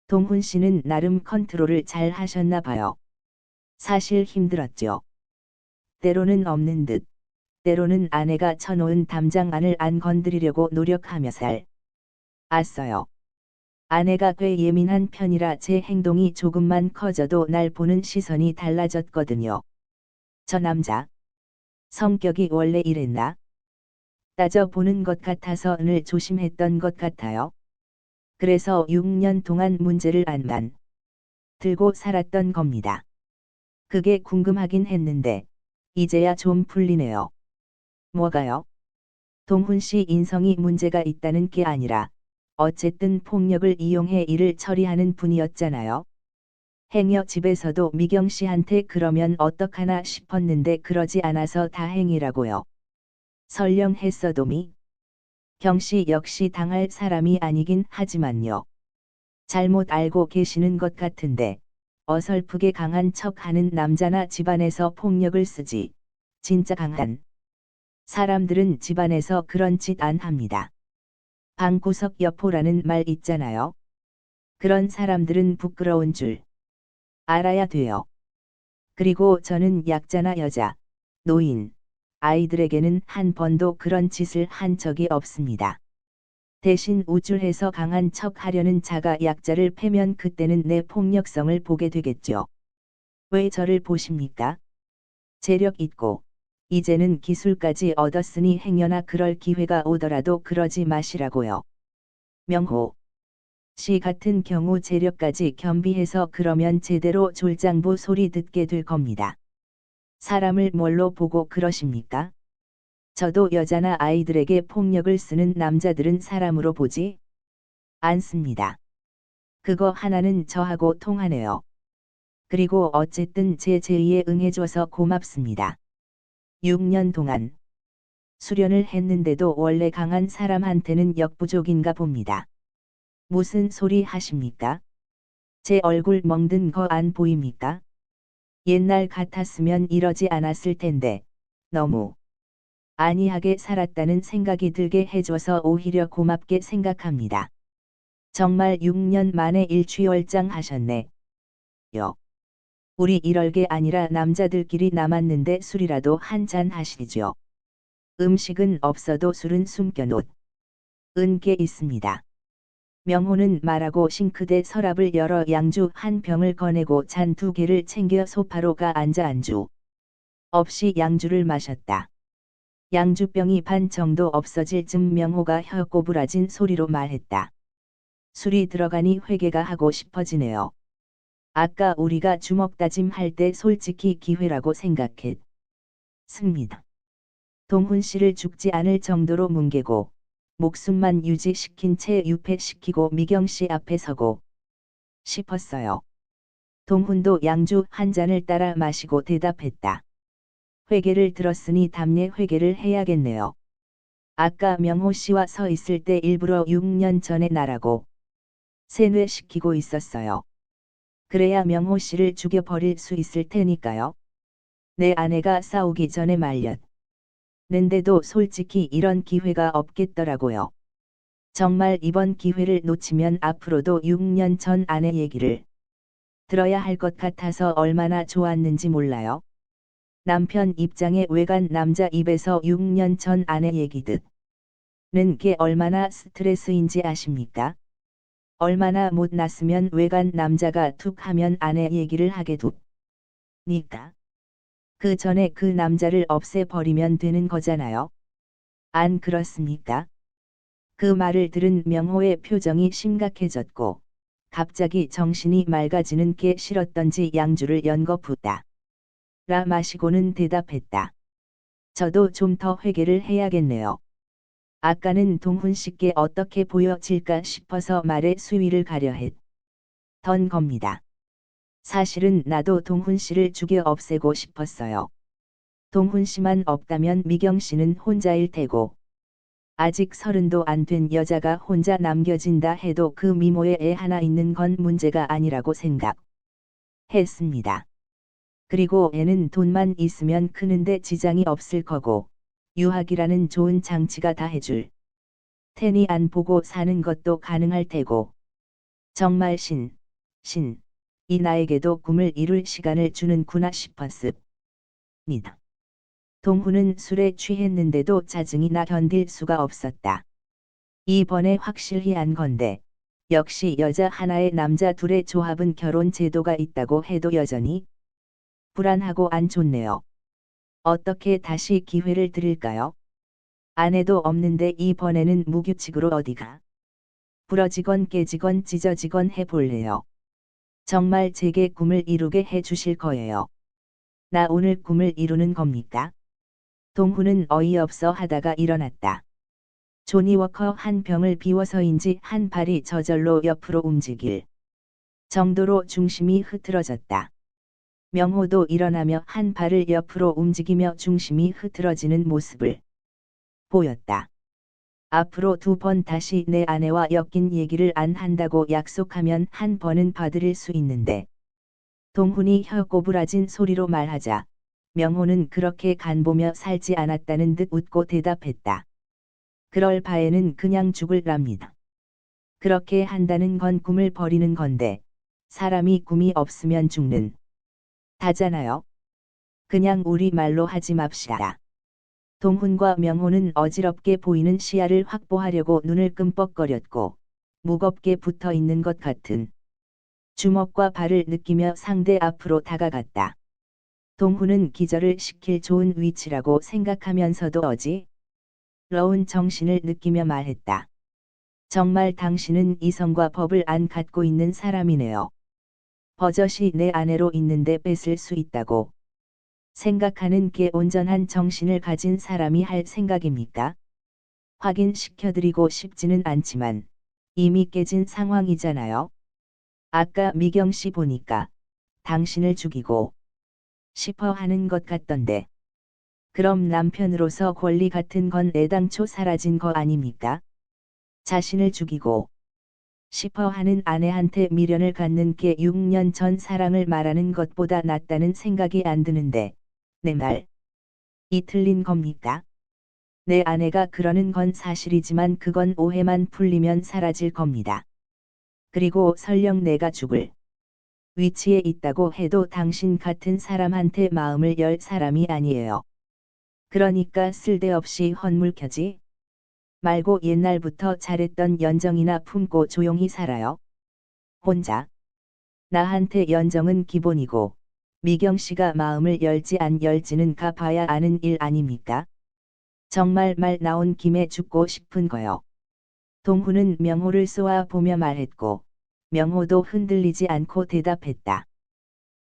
동훈 씨는 나름 컨트롤을 잘 하셨나 봐요. 사실 힘들었죠. 때로는 없는 듯, 때로는 아내가 쳐놓은 담장 안을 안 건드리려고 노력하며 살았어요. 아내가 꽤 예민한 편이라 제 행동이 조금만 커져도 날 보는 시선이 달라졌거든요. 저 남자. 성격이 원래 이랬나? 따져보는 것 같아서 늘 조심했던 것 같아요. 그래서 6년 동안 문제를 안 들고 살았던 겁니다. 그게 궁금하긴 했는데, 이제야 좀 풀리네요. 뭐가요? 동훈 씨 인성이 문제가 있다는 게 아니라, 어쨌든 폭력을 이용해 일을 처리하는 분이었잖아요. 행여 집에서도 미경 씨한테 그러면 어떡하나 싶었는데 그러지 않아서 다행이라고요. 설령 했어도 경 씨 역시 당할 사람이 아니긴 하지만요. 잘못 알고 계시는 것 같은데, 어설프게 강한 척하는 남자나 집안에서 폭력을 쓰지. 진짜 강한 사람들은 집안에서 그런 짓 안 합니다. 방구석 여포라는 말 있잖아요. 그런 사람들은 부끄러운 줄 알아야 돼요. 그리고 저는 약자나 여자, 노인, 아이들에게는 한 번도 그런 짓을 한 적이 없습니다. 대신 우쭐해서 강한 척 하려는 자가 약자를 패면 그때는 내 폭력성을 보게 되겠죠. 왜 저를 보십니까? 재력 있고, 이제는 기술까지 얻었으니 행여나 그럴 기회가 오더라도 그러지 마시라고요. 명호 씨 같은 경우 재력까지 겸비해서 그러면 제대로 졸장부 소리 듣게 될 겁니다. 사람을 뭘로 보고 그러십니까? 저도 여자나 아이들에게 폭력을 쓰는 남자들은 사람으로 보지 않습니다. 그거 하나는 저하고 통하네요. 그리고 어쨌든 제 제의에 응해줘서 고맙습니다. 6년 동안 수련을 했는데도 원래 강한 사람한테는 역부족인가 봅니다. 무슨 소리 하십니까? 제 얼굴 멍든 거 안 보입니까? 옛날 같았으면 이러지 않았을 텐데, 너무 안이하게 살았다는 생각이 들게 해줘서 오히려 고맙게 생각합니다. 정말 6년 만에 일취월장 하셨네. 요. 우리 이럴 게 아니라 남자들끼리 남았는데 술이라도 한잔 하시죠. 음식은 없어도 술은 숨겨놓은 게 있습니다. 명호는 말하고 싱크대 서랍을 열어 양주 한 병을 꺼내고 잔 2개를 챙겨 소파로 가 앉아 안주 없이 양주를 마셨다. 양주병이 반 정도 없어질 즈음 명호가 혀 꼬부라진 소리로 말했다. 술이 들어가니 회개가 하고 싶어지네요. 아까 우리가 주먹 다짐 할 때 솔직히 기회라고 생각했습니다. 동훈 씨를 죽지 않을 정도로 뭉개고 목숨만 유지시킨 채 유폐시키고 미경 씨 앞에 서고 싶었어요. 동훈도 양주 한 잔을 따라 마시고 대답했다. 회개를 들었으니 답례 회개를 해야겠네요. 아까 명호 씨와 서 있을 때 일부러 6년 전에 나라고 세뇌시키고 있었어요. 그래야 명호 씨를 죽여버릴 수 있을 테니까요. 내 아내가 싸우기 전에 말렸는데도 솔직히 이런 기회가 없겠더라고요. 정말 이번 기회를 놓치면 앞으로도 6년 전 아내 얘기를 들어야 할 것 같아서 얼마나 좋았는지 몰라요. 남편 입장에 외간 남자 입에서 6년 전 아내 얘기 듣는 게 얼마나 스트레스인지 아십니까? 얼마나 못났으면 외간 남자가 툭 하면 아내 얘기를 하게 두니까. 그 전에 그 남자를 없애버리면 되는 거잖아요. 안 그렇습니까? 그 말을 들은 명호의 표정이 심각해졌고 갑자기 정신이 맑아지는 게 싫었던지 양주를 연거푸다 라 마시고는 대답했다. 저도 좀 더 회개를 해야겠네요. 아까는 동훈 씨께 어떻게 보여질까 싶어서 말의 수위를 가려 했던 겁니다. 사실은 나도 동훈 씨를 죽여 없애고 싶었어요. 동훈 씨만 없다면 미경 씨는 혼자일 테고 아직 30도 안 된 여자가 혼자 남겨진다 해도 그 미모에 애 하나 있는 건 문제가 아니라고 생각했습니다. 그리고 애는 돈만 있으면 크는데 지장이 없을 거고 유학이라는 좋은 장치가 다 해줄 테니 안 보고 사는 것도 가능할 테고 정말 이 나에게도 꿈을 이룰 시간을 주는구나 싶었습니다. 동훈은 술에 취했는데도 짜증이 나 견딜 수가 없었다. 이번에 확실히 안 건데 역시 여자 하나에 남자 둘의 조합은 결혼 제도가 있다고 해도 여전히 불안하고 안 좋네요. 어떻게 다시 기회를 드릴까요? 아내도 없는데 이번에는 무규칙으로 어디가 부러지건 깨지건 찢어지건 해볼래요. 정말 제게 꿈을 이루게 해주실 거예요. 나 오늘 꿈을 이루는 겁니까? 동훈은 어이없어 하다가 일어났다. 조니워커 한 병을 비워서인지 한 발이 저절로 옆으로 움직일 정도로 중심이 흐트러졌다. 명호도 일어나며 한 발을 옆으로 움직이며 중심이 흐트러지는 모습을 보였다. 앞으로 2번 다시 내 아내와 엮인 얘기를 안 한다고 약속하면 한 번은 봐드릴 수 있는데. 동훈이 혀 꼬부라진 소리로 말하자 명호는 그렇게 간보며 살지 않았다는 듯 웃고 대답했다. 그럴 바에는 그냥 죽을랍니다. 그렇게 한다는 건 꿈을 버리는 건데 사람이 꿈이 없으면 죽는 다잖아요. 그냥 우리 말로 하지 맙시다. 동훈과 명호는 어지럽게 보이는 시야를 확보하려고 눈을 끔뻑거렸고 무겁게 붙어 있는 것 같은 주먹과 발을 느끼며 상대 앞으로 다가갔다. 동훈은 기절을 시킬 좋은 위치라고 생각하면서도 어지러운 정신을 느끼며 말했다. 정말 당신은 이성과 법을 안 갖고 있는 사람이네요. 버젓이 내 아내로 있는데 뺏을 수 있다고 생각하는 게 온전한 정신을 가진 사람이 할 생각입니까? 확인시켜드리고 싶지는 않지만 이미 깨진 상황이잖아요. 아까 미경 씨 보니까 당신을 죽이고 싶어 하는 것 같던데. 그럼 남편으로서 권리 같은 건 애당초 사라진 거 아닙니까? 자신을 죽이고 싶어 하는 아내한테 미련을 갖는 게 6년 전 사랑을 말하는 것보다 낫다는 생각이 안 드는데 내 말이 틀린 겁니까? 내 아내가 그러는 건 사실이지만 그건 오해만 풀리면 사라질 겁니다. 그리고 설령 내가 죽을 위치에 있다고 해도 당신 같은 사람한테 마음을 열 사람이 아니에요. 그러니까 쓸데없이 헛물켜지 말고 옛날부터 잘했던 연정이나 품고 조용히 살아요. 혼자. 나한테 연정은 기본이고 미경 씨가 마음을 열지 안 열지는 가봐야 아는 일 아닙니까? 정말 말 나온 김에 죽고 싶은 거요. 동훈은 명호를 쏘아 보며 말했고 명호도 흔들리지 않고 대답했다.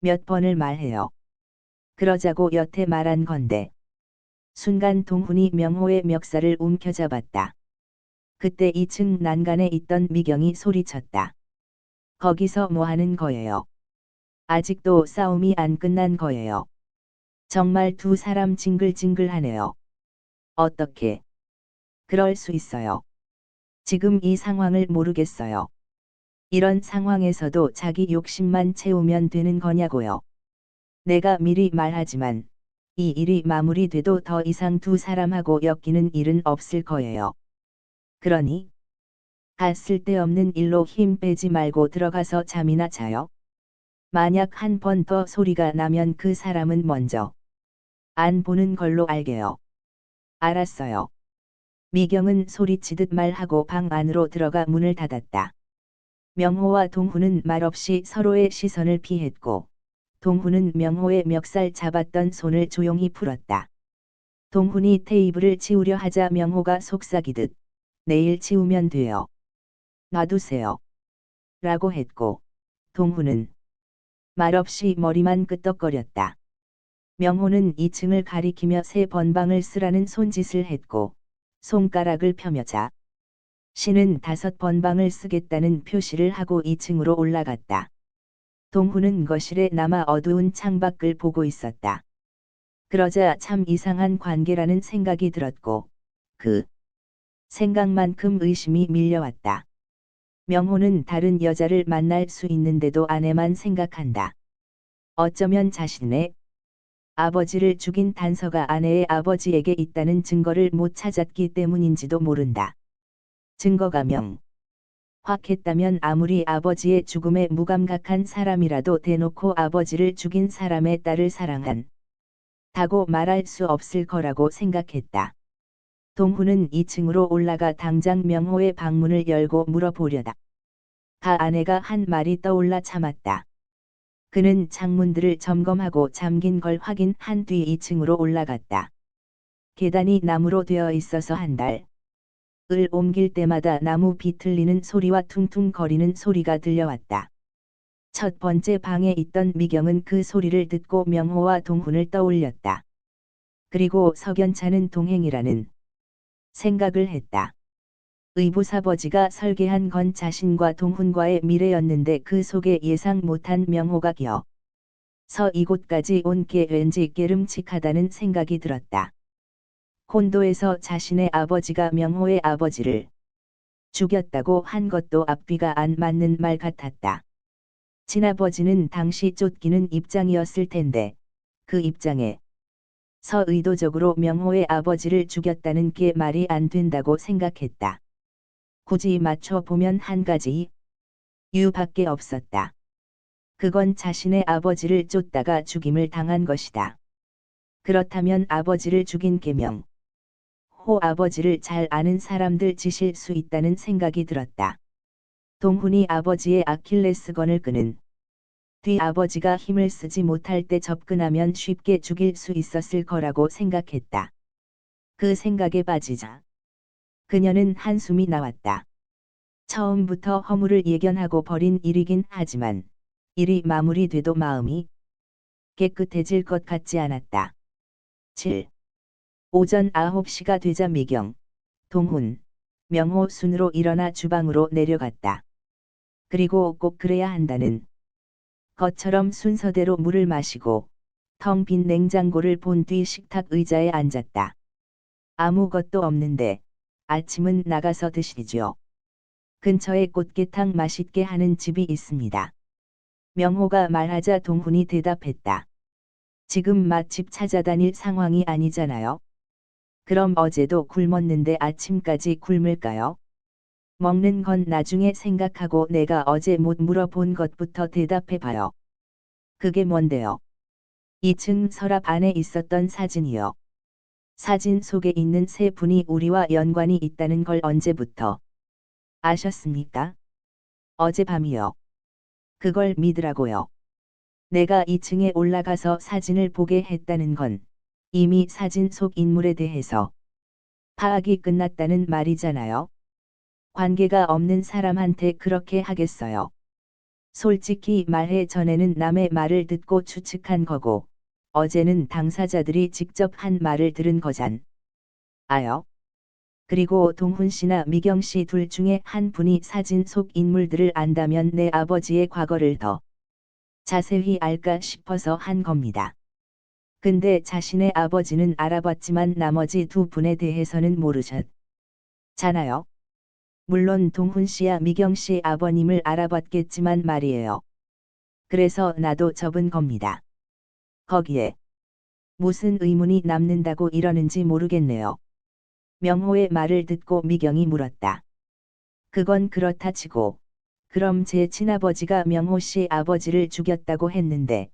몇 번을 말해요. 그러자고 여태 말한 건데. 순간 동훈이 명호의 멱살을 움켜잡았다. 그때 2층 난간에 있던 미경이 소리쳤다. 거기서 뭐 하는 거예요? 아직도 싸움이 안 끝난 거예요. 정말 두 사람 징글징글하네요. 어떻게 그럴 수 있어요? 지금 이 상황을 모르겠어요. 이런 상황에서도 자기 욕심만 채우면 되는 거냐고요. 내가 미리 말하지만 이 일이 마무리돼도 더 이상 두 사람하고 엮이는 일은 없을 거예요. 그러니 쓸데없는 일로 힘 빼지 말고 들어가서 잠이나 자요. 만약 한 번 더 소리가 나면 그 사람은 먼저 안 보는 걸로 알게요. 알았어요. 미경은 소리치듯 말하고 방 안으로 들어가 문을 닫았다. 명호와 동훈은 말없이 서로의 시선을 피했고 동훈은 명호의 멱살 잡았던 손을 조용히 풀었다. 동훈이 테이블을 치우려 하자 명호가 속삭이듯 내일 치우면 돼요. 놔두세요. 라고 했고 동훈은 말없이 머리만 끄덕거렸다. 명호는 2층을 가리키며 3번 방을 쓰라는 손짓을 했고 손가락을 펴며 자신은 5번 방을 쓰겠다는 표시를 하고 2층으로 올라갔다. 동훈은 거실에 남아 어두운 창밖을 보고 있었다. 그러자 참 이상한 관계라는 생각이 들었고 그 생각만큼 의심이 밀려왔다. 명호는 다른 여자를 만날 수 있는데도 아내만 생각한다. 어쩌면 자신의 아버지를 죽인 단서가 아내의 아버지에게 있다는 증거를 못 찾았기 때문인지도 모른다. 증거가 확했다면 아무리 아버지의 죽음에 무감각한 사람이라도 대놓고 아버지를 죽인 사람의 딸을 사랑한다고 말할 수 없을 거라고 생각했다. 동훈은 2층으로 올라가 당장 명호의 방문을 열고 물어보려다 아내가 한 말이 떠올라 참았다. 그는 창문들을 점검하고 잠긴 걸 확인한 뒤 2층으로 올라갔다. 계단이 나무로 되어 있어서 한 달을 옮길 때마다 나무 비틀리는 소리와 퉁퉁거리는 소리가 들려왔다. 첫 번째 방에 있던 미경은 그 소리를 듣고 명호와 동훈을 떠올렸다. 그리고 석연찮은 동행이라는 생각을 했다. 의붓아버지가 설계한 건 자신과 동훈과의 미래였는데 그 속에 예상 못한 명호가 껴서 이곳까지 온 게 왠지 깨름칙하다는 생각이 들었다. 콘도에서 자신의 아버지가 명호의 아버지를 죽였다고 한 것도 앞뒤가 안 맞는 말 같았다. 친아버지는 당시 쫓기는 입장이었을 텐데 그 입장에 서 의도적으로 명호의 아버지를 죽였다는 게 말이 안 된다고 생각했다. 굳이 맞춰보면 한 가지 이유밖에 없었다. 그건 자신의 아버지를 쫓다가 죽임을 당한 것이다. 그렇다면 아버지를 죽인 계명 호 아버지를 잘 아는 사람들 짓일 수 있다는 생각이 들었다. 동훈이 아버지의 아킬레스건을 끄는 뒤 아버지가 힘을 쓰지 못할 때 접근하면 쉽게 죽일 수 있었을 거라고 생각했다. 그 생각에 빠지자 그녀는 한숨이 나왔다. 처음부터 허물을 예견하고 벌인 일이긴 하지만 일이 마무리돼도 마음이 깨끗해질 것 같지 않았다. 7. 오전 9시가 되자 미경, 동훈, 명호 순으로 일어나 주방으로 내려갔다. 그리고 꼭 그래야 한다는 것처럼 순서대로 물을 마시고 텅 빈 냉장고를 본 뒤 식탁 의자에 앉았다. 아무것도 없는데 아침은 나가서 드시죠. 근처에 꽃게탕 맛있게 하는 집이 있습니다. 명호가 말하자 동훈이 대답했다. 지금 맛집 찾아다닐 상황이 아니잖아요. 그럼 어제도 굶었는데 아침까지 굶을까요? 먹는 건 나중에 생각하고 내가 어제 못 물어본 것부터 대답해봐요. 그게 뭔데요? 2층 서랍 안에 있었던 사진이요. 사진 속에 있는 세 분이 우리와 연관이 있다는 걸 언제부터 아셨습니까? 어젯밤이요. 그걸 믿으라고요. 내가 2층에 올라가서 사진을 보게 했다는 건 이미 사진 속 인물에 대해서 파악이 끝났다는 말이잖아요. 관계가 없는 사람한테 그렇게 하겠어요. 솔직히 말해 전에는 남의 말을 듣고 추측한 거고 어제는 당사자들이 직접 한 말을 들은 거잖아요. 그리고 동훈 씨나 미경 씨 둘 중에 한 분이 사진 속 인물들을 안다면 내 아버지의 과거를 더 자세히 알까 싶어서 한 겁니다. 근데 자신의 아버지는 알아봤지만 나머지 두 분에 대해서는 모르셨잖아요. 물론 동훈 씨야 미경 씨 아버님을 알아봤겠지만 말이에요. 그래서 나도 접은 겁니다. 거기에 무슨 의문이 남는다고 이러는지 모르겠네요. 명호의 말을 듣고 미경이 물었다. 그건 그렇다 치고, 그럼 제 친아버지가 명호 씨 아버지를 죽였다고 했는데,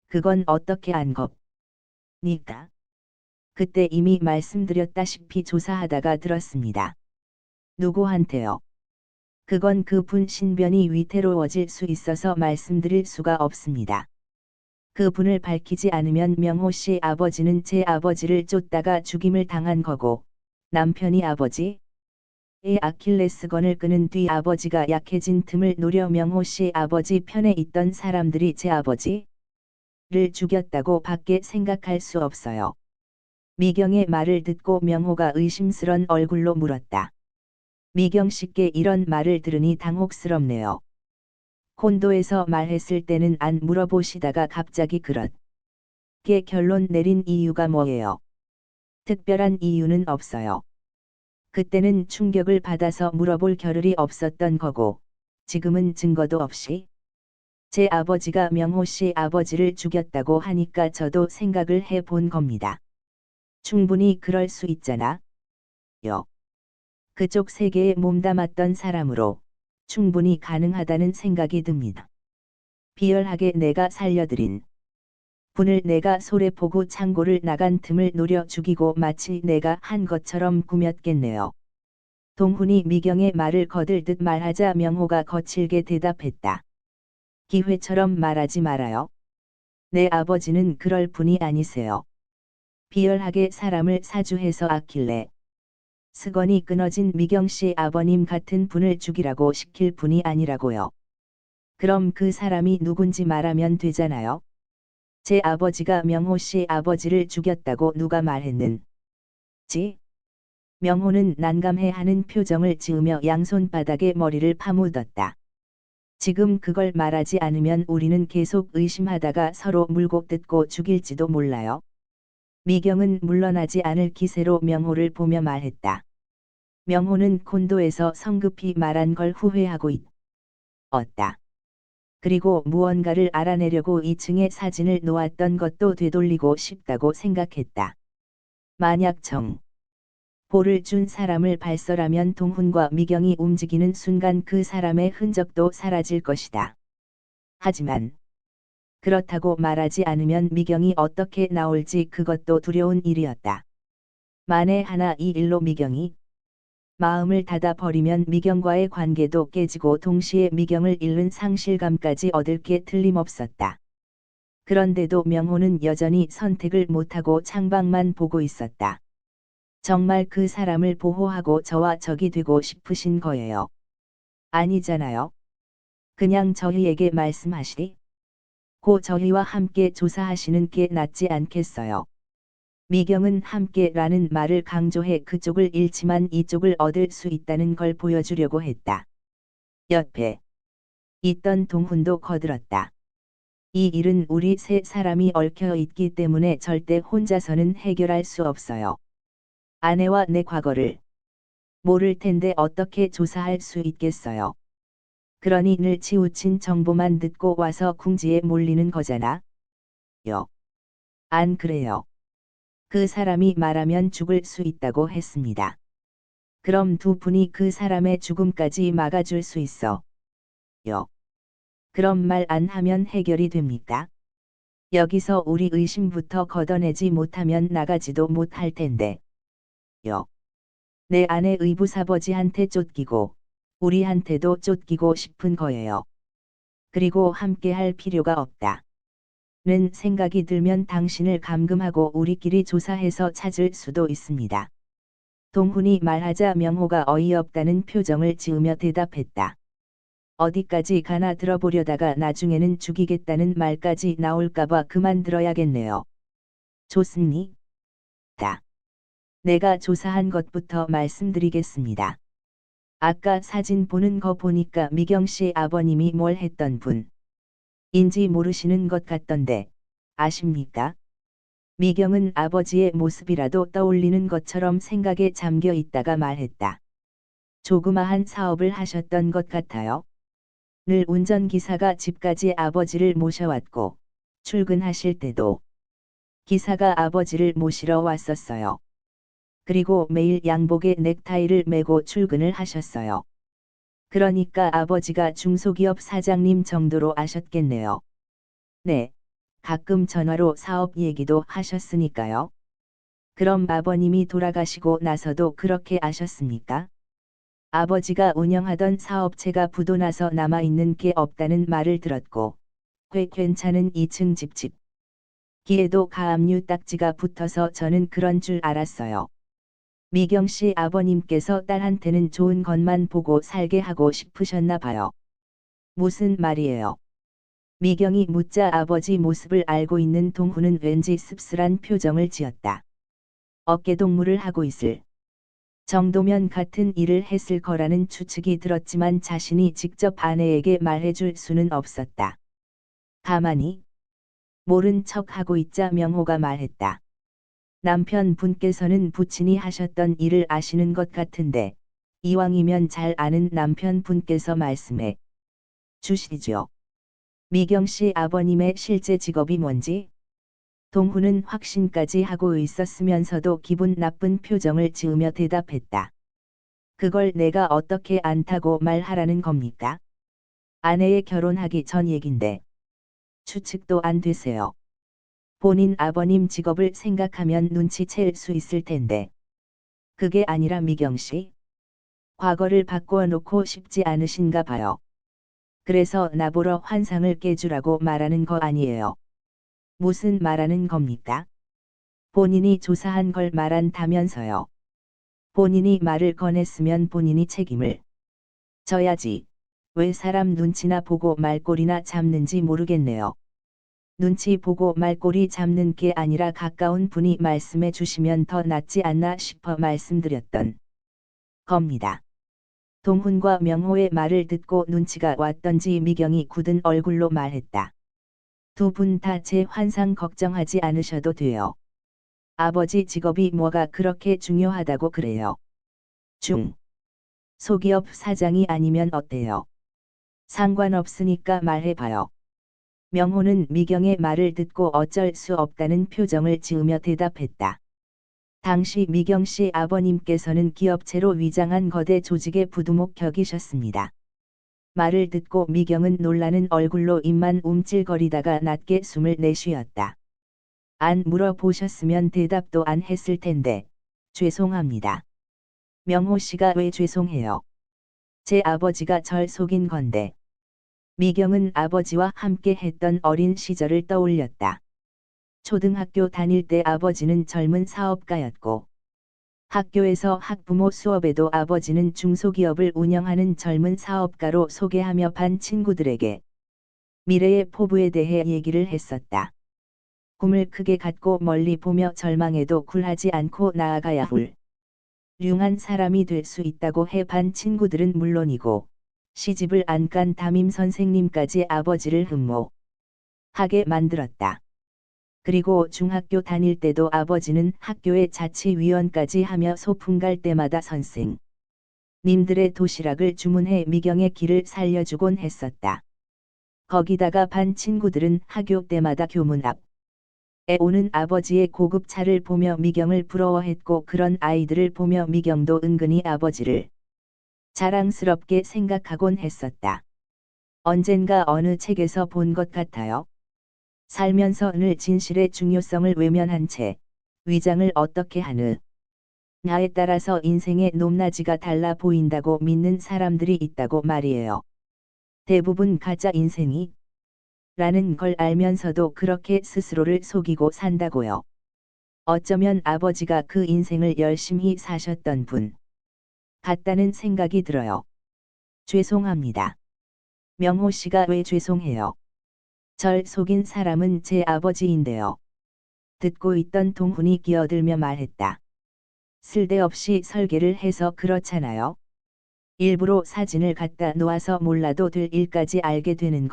그건 어떻게 안 겁니까? 그때 이미 말씀드렸다시피 조사하다가 들었습니다. 누구한테요? 그건 그분 신변이 위태로워질 수 있어서 말씀드릴 수가 없습니다. 그분을 밝히지 않으면 명호 씨 아버지는 제 아버지를 쫓다가 죽임을 당한 거고, 남편이 아버지의 아킬레스건을 끄는 뒤 아버지가 약해진 틈을 노려 명호 씨 아버지 편에 있던 사람들이 제 아버지를 죽였다고 밖에 생각할 수 없어요. 미경의 말을 듣고 명호가 의심스런 얼굴로 물었다. 미경 씨께 이런 말을 들으니 당혹스럽네요. 콘도에서 말했을 때는 안 물어보시다가 갑자기 그렇게 결론 내린 이유가 뭐예요? 특별한 이유는 없어요. 그때는 충격을 받아서 물어볼 겨를이 없었던 거고, 지금은 증거도 없이 제 아버지가 명호 씨 아버지를 죽였다고 하니까 저도 생각을 해본 겁니다. 충분히 그럴 수 있잖아요. 그쪽 세계에 몸담았던 사람으로 충분히 가능하다는 생각이 듭니다. 비열하게 내가 살려드린 분을 내가 소래포구 창고를 나간 틈을 노려 죽이고 마치 내가 한 것처럼 꾸몄겠네요. 동훈이 미경의 말을 거들듯 말하자 명호가 거칠게 대답했다. 기회처럼 말하지 말아요. 내 아버지는 그럴 분이 아니세요. 비열하게 사람을 사주해서 아낄래. 스건이 끊어진 미경씨 아버님 같은 분을 죽이라고 시킬 분이 아니라고요. 그럼 그 사람이 누군지 말하면 되잖아요. 제 아버지가 명호씨 아버지를 죽였다고 누가 말했는지. 명호는 난감해하는 표정을 지으며 양손바닥에 머리를 파묻었다. 지금 그걸 말하지 않으면 우리는 계속 의심하다가 서로 물고 뜯고 죽일지도 몰라요. 미경은 물러나지 않을 기세로 명호를 보며 말했다. 명호는 콘도에서 성급히 말한 걸 후회하고 있었다. 그리고 무언가를 알아내려고 2층에 사진을 놓았던 것도 되돌리고 싶다고 생각했다. 만약 정보를 준 사람을 발설하면 동훈과 미경이 움직이는 순간 그 사람의 흔적도 사라질 것이다. 하지만 그렇다고 말하지 않으면 미경이 어떻게 나올지 그것도 두려운 일이었다. 만에 하나 이 일로 미경이 마음을 닫아버리면 미경과의 관계도 깨지고 동시에 미경을 잃는 상실감까지 얻을 게 틀림없었다. 그런데도 명호는 여전히 선택을 못하고 창밖만 보고 있었다. 정말 그 사람을 보호하고 저와 적이 되고 싶으신 거예요. 아니잖아요. 그냥 저희에게 말씀하시리. 고 저희와 함께 조사하시는 게 낫지 않겠어요. 미경은 함께라는 말을 강조해 그쪽을 잃지만 이쪽을 얻을 수 있다는 걸 보여주려고 했다. 옆에 있던 동훈도 거들었다. 이 일은 우리 세 사람이 얽혀 있기 때문에 절대 혼자서는 해결할 수 없어요. 아내와 내 과거를 모를 텐데 어떻게 조사할 수 있겠어요. 그러니 늘 치우친 정보만 듣고 와서 궁지에 몰리는 거잖아. 안 그래요. 그 사람이 말하면 죽을 수 있다고 했습니다. 그럼 두 분이 그 사람의 죽음까지 막아줄 수 있어요. 그럼 말 안 하면 해결이 됩니까? 여기서 우리 의심부터 걷어내지 못하면 나가지도 못할 텐데. 내 아내 의붓아버지한테 쫓기고 우리한테도 쫓기고 싶은 거예요. 그리고 함께 할 필요가 없다. 는 생각이 들면 당신을 감금하고 우리끼리 조사해서 찾을 수도 있습니다. 동훈이 말하자 명호가 어이없다는 표정을 지으며 대답했다. 어디까지 가나 들어보려다가 나중에는 죽이겠다는 말까지 나올까봐 그만 들어야겠네요. 좋습니다. 내가 조사한 것부터 말씀드리겠습니다. 아까 사진 보는 거 보니까 미경씨 아버님이 뭘 했던 분인지 모르시는 것 같던데 아십니까? 미경은 아버지의 모습이라도 떠올리는 것처럼 생각에 잠겨 있다가 말했다. 조그마한 사업을 하셨던 것 같아요. 늘 운전기사가 집까지 아버지를 모셔왔고 출근하실 때도 기사가 아버지를 모시러 왔었어요. 그리고 매일 양복에 넥타이를 매고 출근을 하셨어요. 그러니까 아버지가 중소기업 사장님 정도로 아셨겠네요. 네, 가끔 전화로 사업 얘기도 하셨으니까요. 그럼 아버님이 돌아가시고 나서도 그렇게 아셨습니까? 아버지가 운영하던 사업체가 부도나서 남아있는 게 없다는 말을 들었고 꽤 괜찮은 2층 기에도 가압류 딱지가 붙어서 저는 그런 줄 알았어요. 미경씨 아버님께서 딸한테는 좋은 것만 보고 살게 하고 싶으셨나 봐요. 무슨 말이에요? 미경이 묻자 아버지 모습을 알고 있는 동훈은 왠지 씁쓸한 표정을 지었다. 어깨동무를 하고 있을 정도면 같은 일을 했을 거라는 추측이 들었지만 자신이 직접 아내에게 말해줄 수는 없었다. 가만히 모른 척하고 있자 명호가 말했다. 남편 분께서는 부친이 하셨던 일을 아시는 것 같은데 이왕이면 잘 아는 남편 분께서 말씀해 주시죠. 미경씨 아버님의 실제 직업이 뭔지? 동훈은 확신까지 하고 있었으면서도 기분 나쁜 표정을 지으며 대답했다. 그걸 내가 어떻게 안다고 말하라는 겁니까? 아내의 결혼하기 전 얘긴데. 추측도 안 되세요. 본인 아버님 직업을 생각하면 눈치챌 수 있을 텐데. 그게 아니라 미경씨. 과거를 바꾸어 놓고 싶지 않으신가 봐요. 그래서 나보러 환상을 깨주라고 말하는 거 아니에요. 무슨 말하는 겁니까? 본인이 조사한 걸 말한다면서요. 본인이 말을 꺼냈으면 본인이 책임을 져야지. 왜 사람 눈치나 보고 말꼬리나 잡는지 모르겠네요. 눈치 보고 말꼬리 잡는 게 아니라 가까운 분이 말씀해 주시면 더 낫지 않나 싶어 말씀드렸던 겁니다. 동훈과 명호의 말을 듣고 눈치가 왔던지 미경이 굳은 얼굴로 말했다. 두 분 다 제 환상 걱정하지 않으셔도 돼요. 아버지 직업이 뭐가 그렇게 중요하다고 그래요. 소기업 사장이 아니면 어때요? 상관없으니까 말해봐요. 명호는 미경의 말을 듣고 어쩔 수 없다는 표정을 지으며 대답했다. 당시 미경 씨 아버님께서는 기업체로 위장한 거대 조직의 부두목격이셨습니다. 말을 듣고 미경은 놀라는 얼굴로 입만 움찔거리다가 낮게 숨을 내쉬었다. 안 물어보셨으면 대답도 안 했을 텐데. 죄송합니다. 명호 씨가 왜 죄송해요? 제 아버지가 절 속인 건데. 미경은 아버지와 함께 했던 어린 시절을 떠올렸다. 초등학교 다닐 때 아버지는 젊은 사업가였고, 학교에서 학부모 수업에도 아버지는 중소기업을 운영하는 젊은 사업가로 소개하며 반 친구들에게 미래의 포부에 대해 얘기를 했었다. 꿈을 크게 갖고 멀리 보며 절망에도 굴하지 않고 나아가야 훌륭한 사람이 될 수 있다고 해 반 친구들은 물론이고, 시집을 안 간 담임 선생님까지 아버지를 흠모하게 만들었다. 그리고 중학교 다닐 때도 아버지는 학교의 자치위원까지 하며 소풍 갈 때마다 선생님들의 도시락을 주문해 미경의 길을 살려주곤 했었다. 거기다가 반 친구들은 하교 때마다 교문 앞에 오는 아버지의 고급 차를 보며 미경을 부러워했고, 그런 아이들을 보며 미경도 은근히 아버지를 자랑스럽게 생각하곤 했었다. 언젠가 어느 책에서 본 것 같아요. 살면서 늘 진실의 중요성을 외면한 채 위장을 어떻게 하느냐에 따라서 인생의 높낮이가 달라 보인다고 믿는 사람들이 있다고 말이에요. 대부분 가짜 인생이 라는 걸 알면서도 그렇게 스스로를 속이고 산다고요. 어쩌면 아버지가 그 인생을 열심히 사셨던 분 같다는 생각이 들어요. 죄송합니다. 명호 씨가 왜 죄송해요? 절 속인 사람은 제 아버지인데요. 듣고 있던 동훈이 끼어들며 말했다. 쓸데없이 설계를 해서 그렇잖아요. 일부러 사진을 갖다 놓아서 몰라도 될 일까지 알게 되는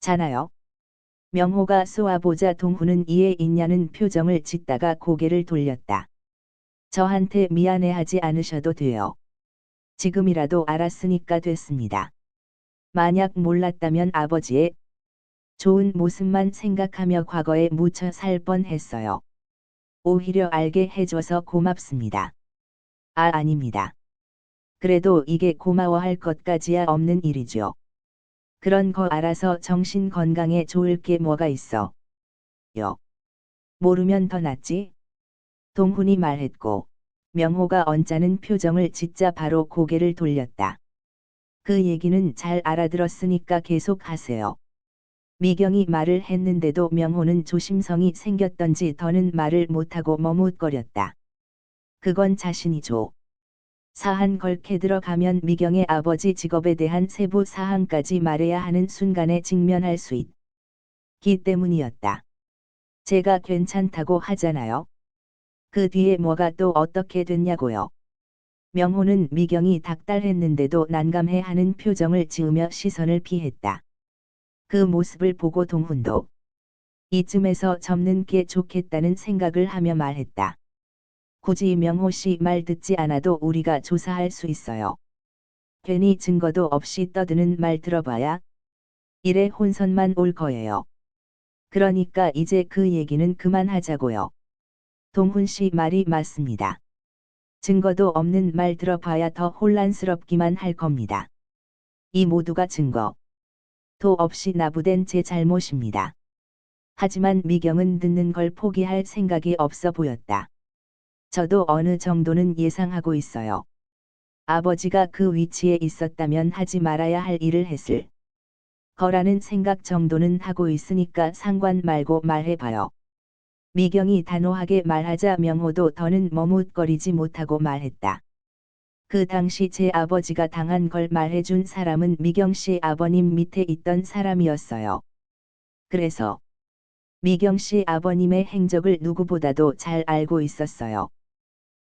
거잖아요. 명호가 쏘아보자 동훈은 이해 있냐는 표정을 짓다가 고개를 돌렸다. 저한테 미안해하지 않으셔도 돼요. 지금이라도 알았으니까 됐습니다. 만약 몰랐다면 아버지의 좋은 모습만 생각하며 과거에 묻혀 살 뻔했어요. 오히려 알게 해줘서 고맙습니다. 아닙니다. 그래도 이게 고마워할 것까지야 없는 일이죠. 그런 거 알아서 정신 건강에 좋을 게 뭐가 있어. 모르면 더 낫지? 동훈이 말했고, 명호가 언짢은 표정을 짓자 바로 고개를 돌렸다. 그 얘기는 잘 알아들었으니까 계속 하세요. 미경이 말을 했는데도 명호는 조심성이 생겼던지 더는 말을 못하고 머뭇거렸다. 그건 자신이 사한 걸 캐들어가면 미경의 아버지 직업에 대한 세부 사항까지 말해야 하는 순간에 직면할 수 있기 때문이었다. 제가 괜찮다고 하잖아요. 그 뒤에 뭐가 또 어떻게 됐냐고요. 명호는 미경이 닥달했는데도 난감해하는 표정을 지으며 시선을 피했다. 그 모습을 보고 동훈도 이쯤에서 접는 게 좋겠다는 생각을 하며 말했다. 굳이 명호 씨 말 듣지 않아도 우리가 조사할 수 있어요. 괜히 증거도 없이 떠드는 말 들어봐야 일에 혼선만 올 거예요. 그러니까 이제 그 얘기는 그만하자고요. 동훈 씨 말이 맞습니다. 증거도 없는 말 들어봐야 더 혼란스럽기만 할 겁니다. 이 모두가 증거도 없이 나부된 제 잘못입니다. 하지만 미경은 듣는 걸 포기할 생각이 없어 보였다. 저도 어느 정도는 예상하고 있어요. 아버지가 그 위치에 있었다면 하지 말아야 할 일을 했을 거라는 생각 정도는 하고 있으니까 상관 말고 말해봐요. 미경이 단호하게 말하자 명호도 더는 머뭇거리지 못하고 말했다. 그 당시 제 아버지가 당한 걸 말해준 사람은 미경씨 아버님 밑에 있던 사람이었어요. 그래서 미경씨 아버님의 행적을 누구보다도 잘 알고 있었어요.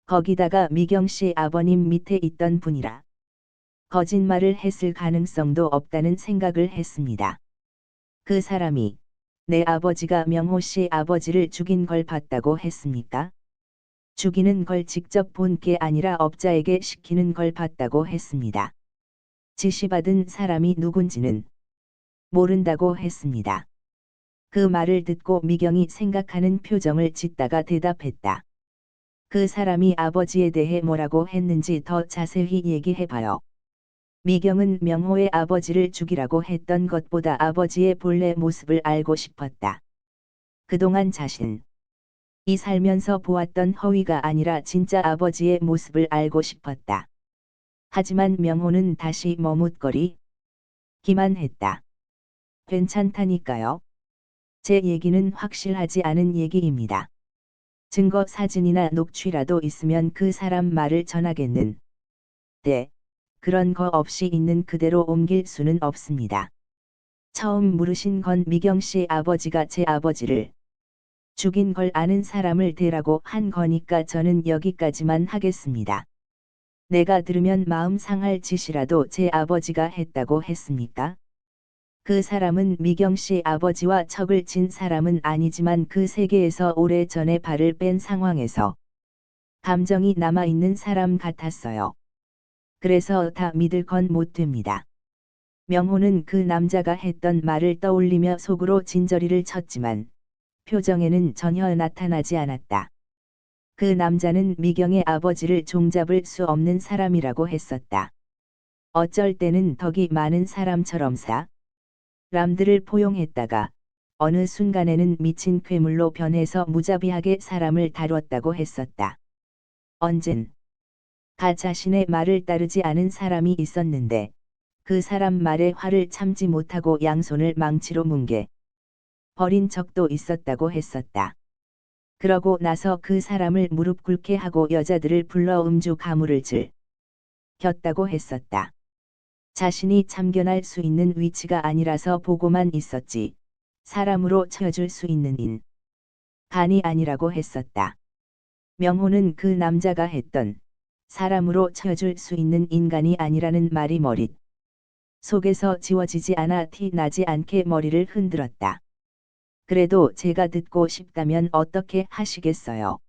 거기다가 미경씨 아버님 밑에 있던 분이라 거짓말을 했을 가능성도 없다는 생각을 했습니다. 그 사람이 내 아버지가 명호씨 아버지를 죽인 걸 봤다고 했습니까? 죽이는 걸 직접 본 게 아니라 업자에게 시키는 걸 봤다고 했습니다. 지시받은 사람이 누군지는 모른다고 했습니다. 그 말을 듣고 미경이 생각하는 표정을 짓다가 대답했다. 그 사람이 아버지에 대해 뭐라고 했는지 더 자세히 얘기해봐요. 미경은 명호의 아버지를 죽이라고 했던 것보다 아버지의 본래 모습을 알고 싶었다. 그동안 자신이 살면서 보았던 허위가 아니라 진짜 아버지의 모습을 알고 싶었다. 하지만 명호는 다시 머뭇거리기만 했다. 괜찮다니까요. 제 얘기는 확실하지 않은 얘기입니다. 증거 사진이나 녹취라도 있으면 그 사람 말을 전하겠는데 그런 거 없이 있는 그대로 옮길 수는 없습니다. 처음 물으신 건 미경씨 아버지가 제 아버지를 죽인 걸 아는 사람을 대라고 한 거니까 저는 여기까지만 하겠습니다. 내가 들으면 마음 상할 짓이라도 제 아버지가 했다고 했습니까? 그 사람은 미경씨 아버지와 척을 진 사람은 아니지만 그 세계에서 오래전에 발을 뺀 상황에서 감정이 남아있는 사람 같았어요. 그래서 다 믿을 건 못 됩니다. 명호는 그 남자가 했던 말을 떠올리며 속으로 진저리를 쳤지만 표정에는 전혀 나타나지 않았다. 그 남자는 미경의 아버지를 종잡을 수 없는 사람이라고 했었다. 어쩔 때는 덕이 많은 사람처럼 사람들을 포용했다가 어느 순간에는 미친 괴물로 변해서 무자비하게 사람을 다뤘다고 했었다. 언젠가 자신의 말을 따르지 않은 사람이 있었는데 그 사람 말에 화를 참지 못하고 양손을 망치로 뭉개 버린 적도 있었다고 했었다. 그러고 나서 그 사람을 무릎 꿇게 하고 여자들을 불러 음주 가무를 즐겼다고 했었다. 자신이 참견할 수 있는 위치가 아니라서 보고만 있었지 사람으로 쳐줄 수 있는 인간이 아니라고 했었다. 명호는 그 남자가 했던 사람으로 쳐줄 수 있는 인간이 아니라는 말이 머릿 속에서 지워지지 않아 티 나지 않게 머리를 흔들었다. 그래도 제가 듣고 싶다면 어떻게 하시겠어요?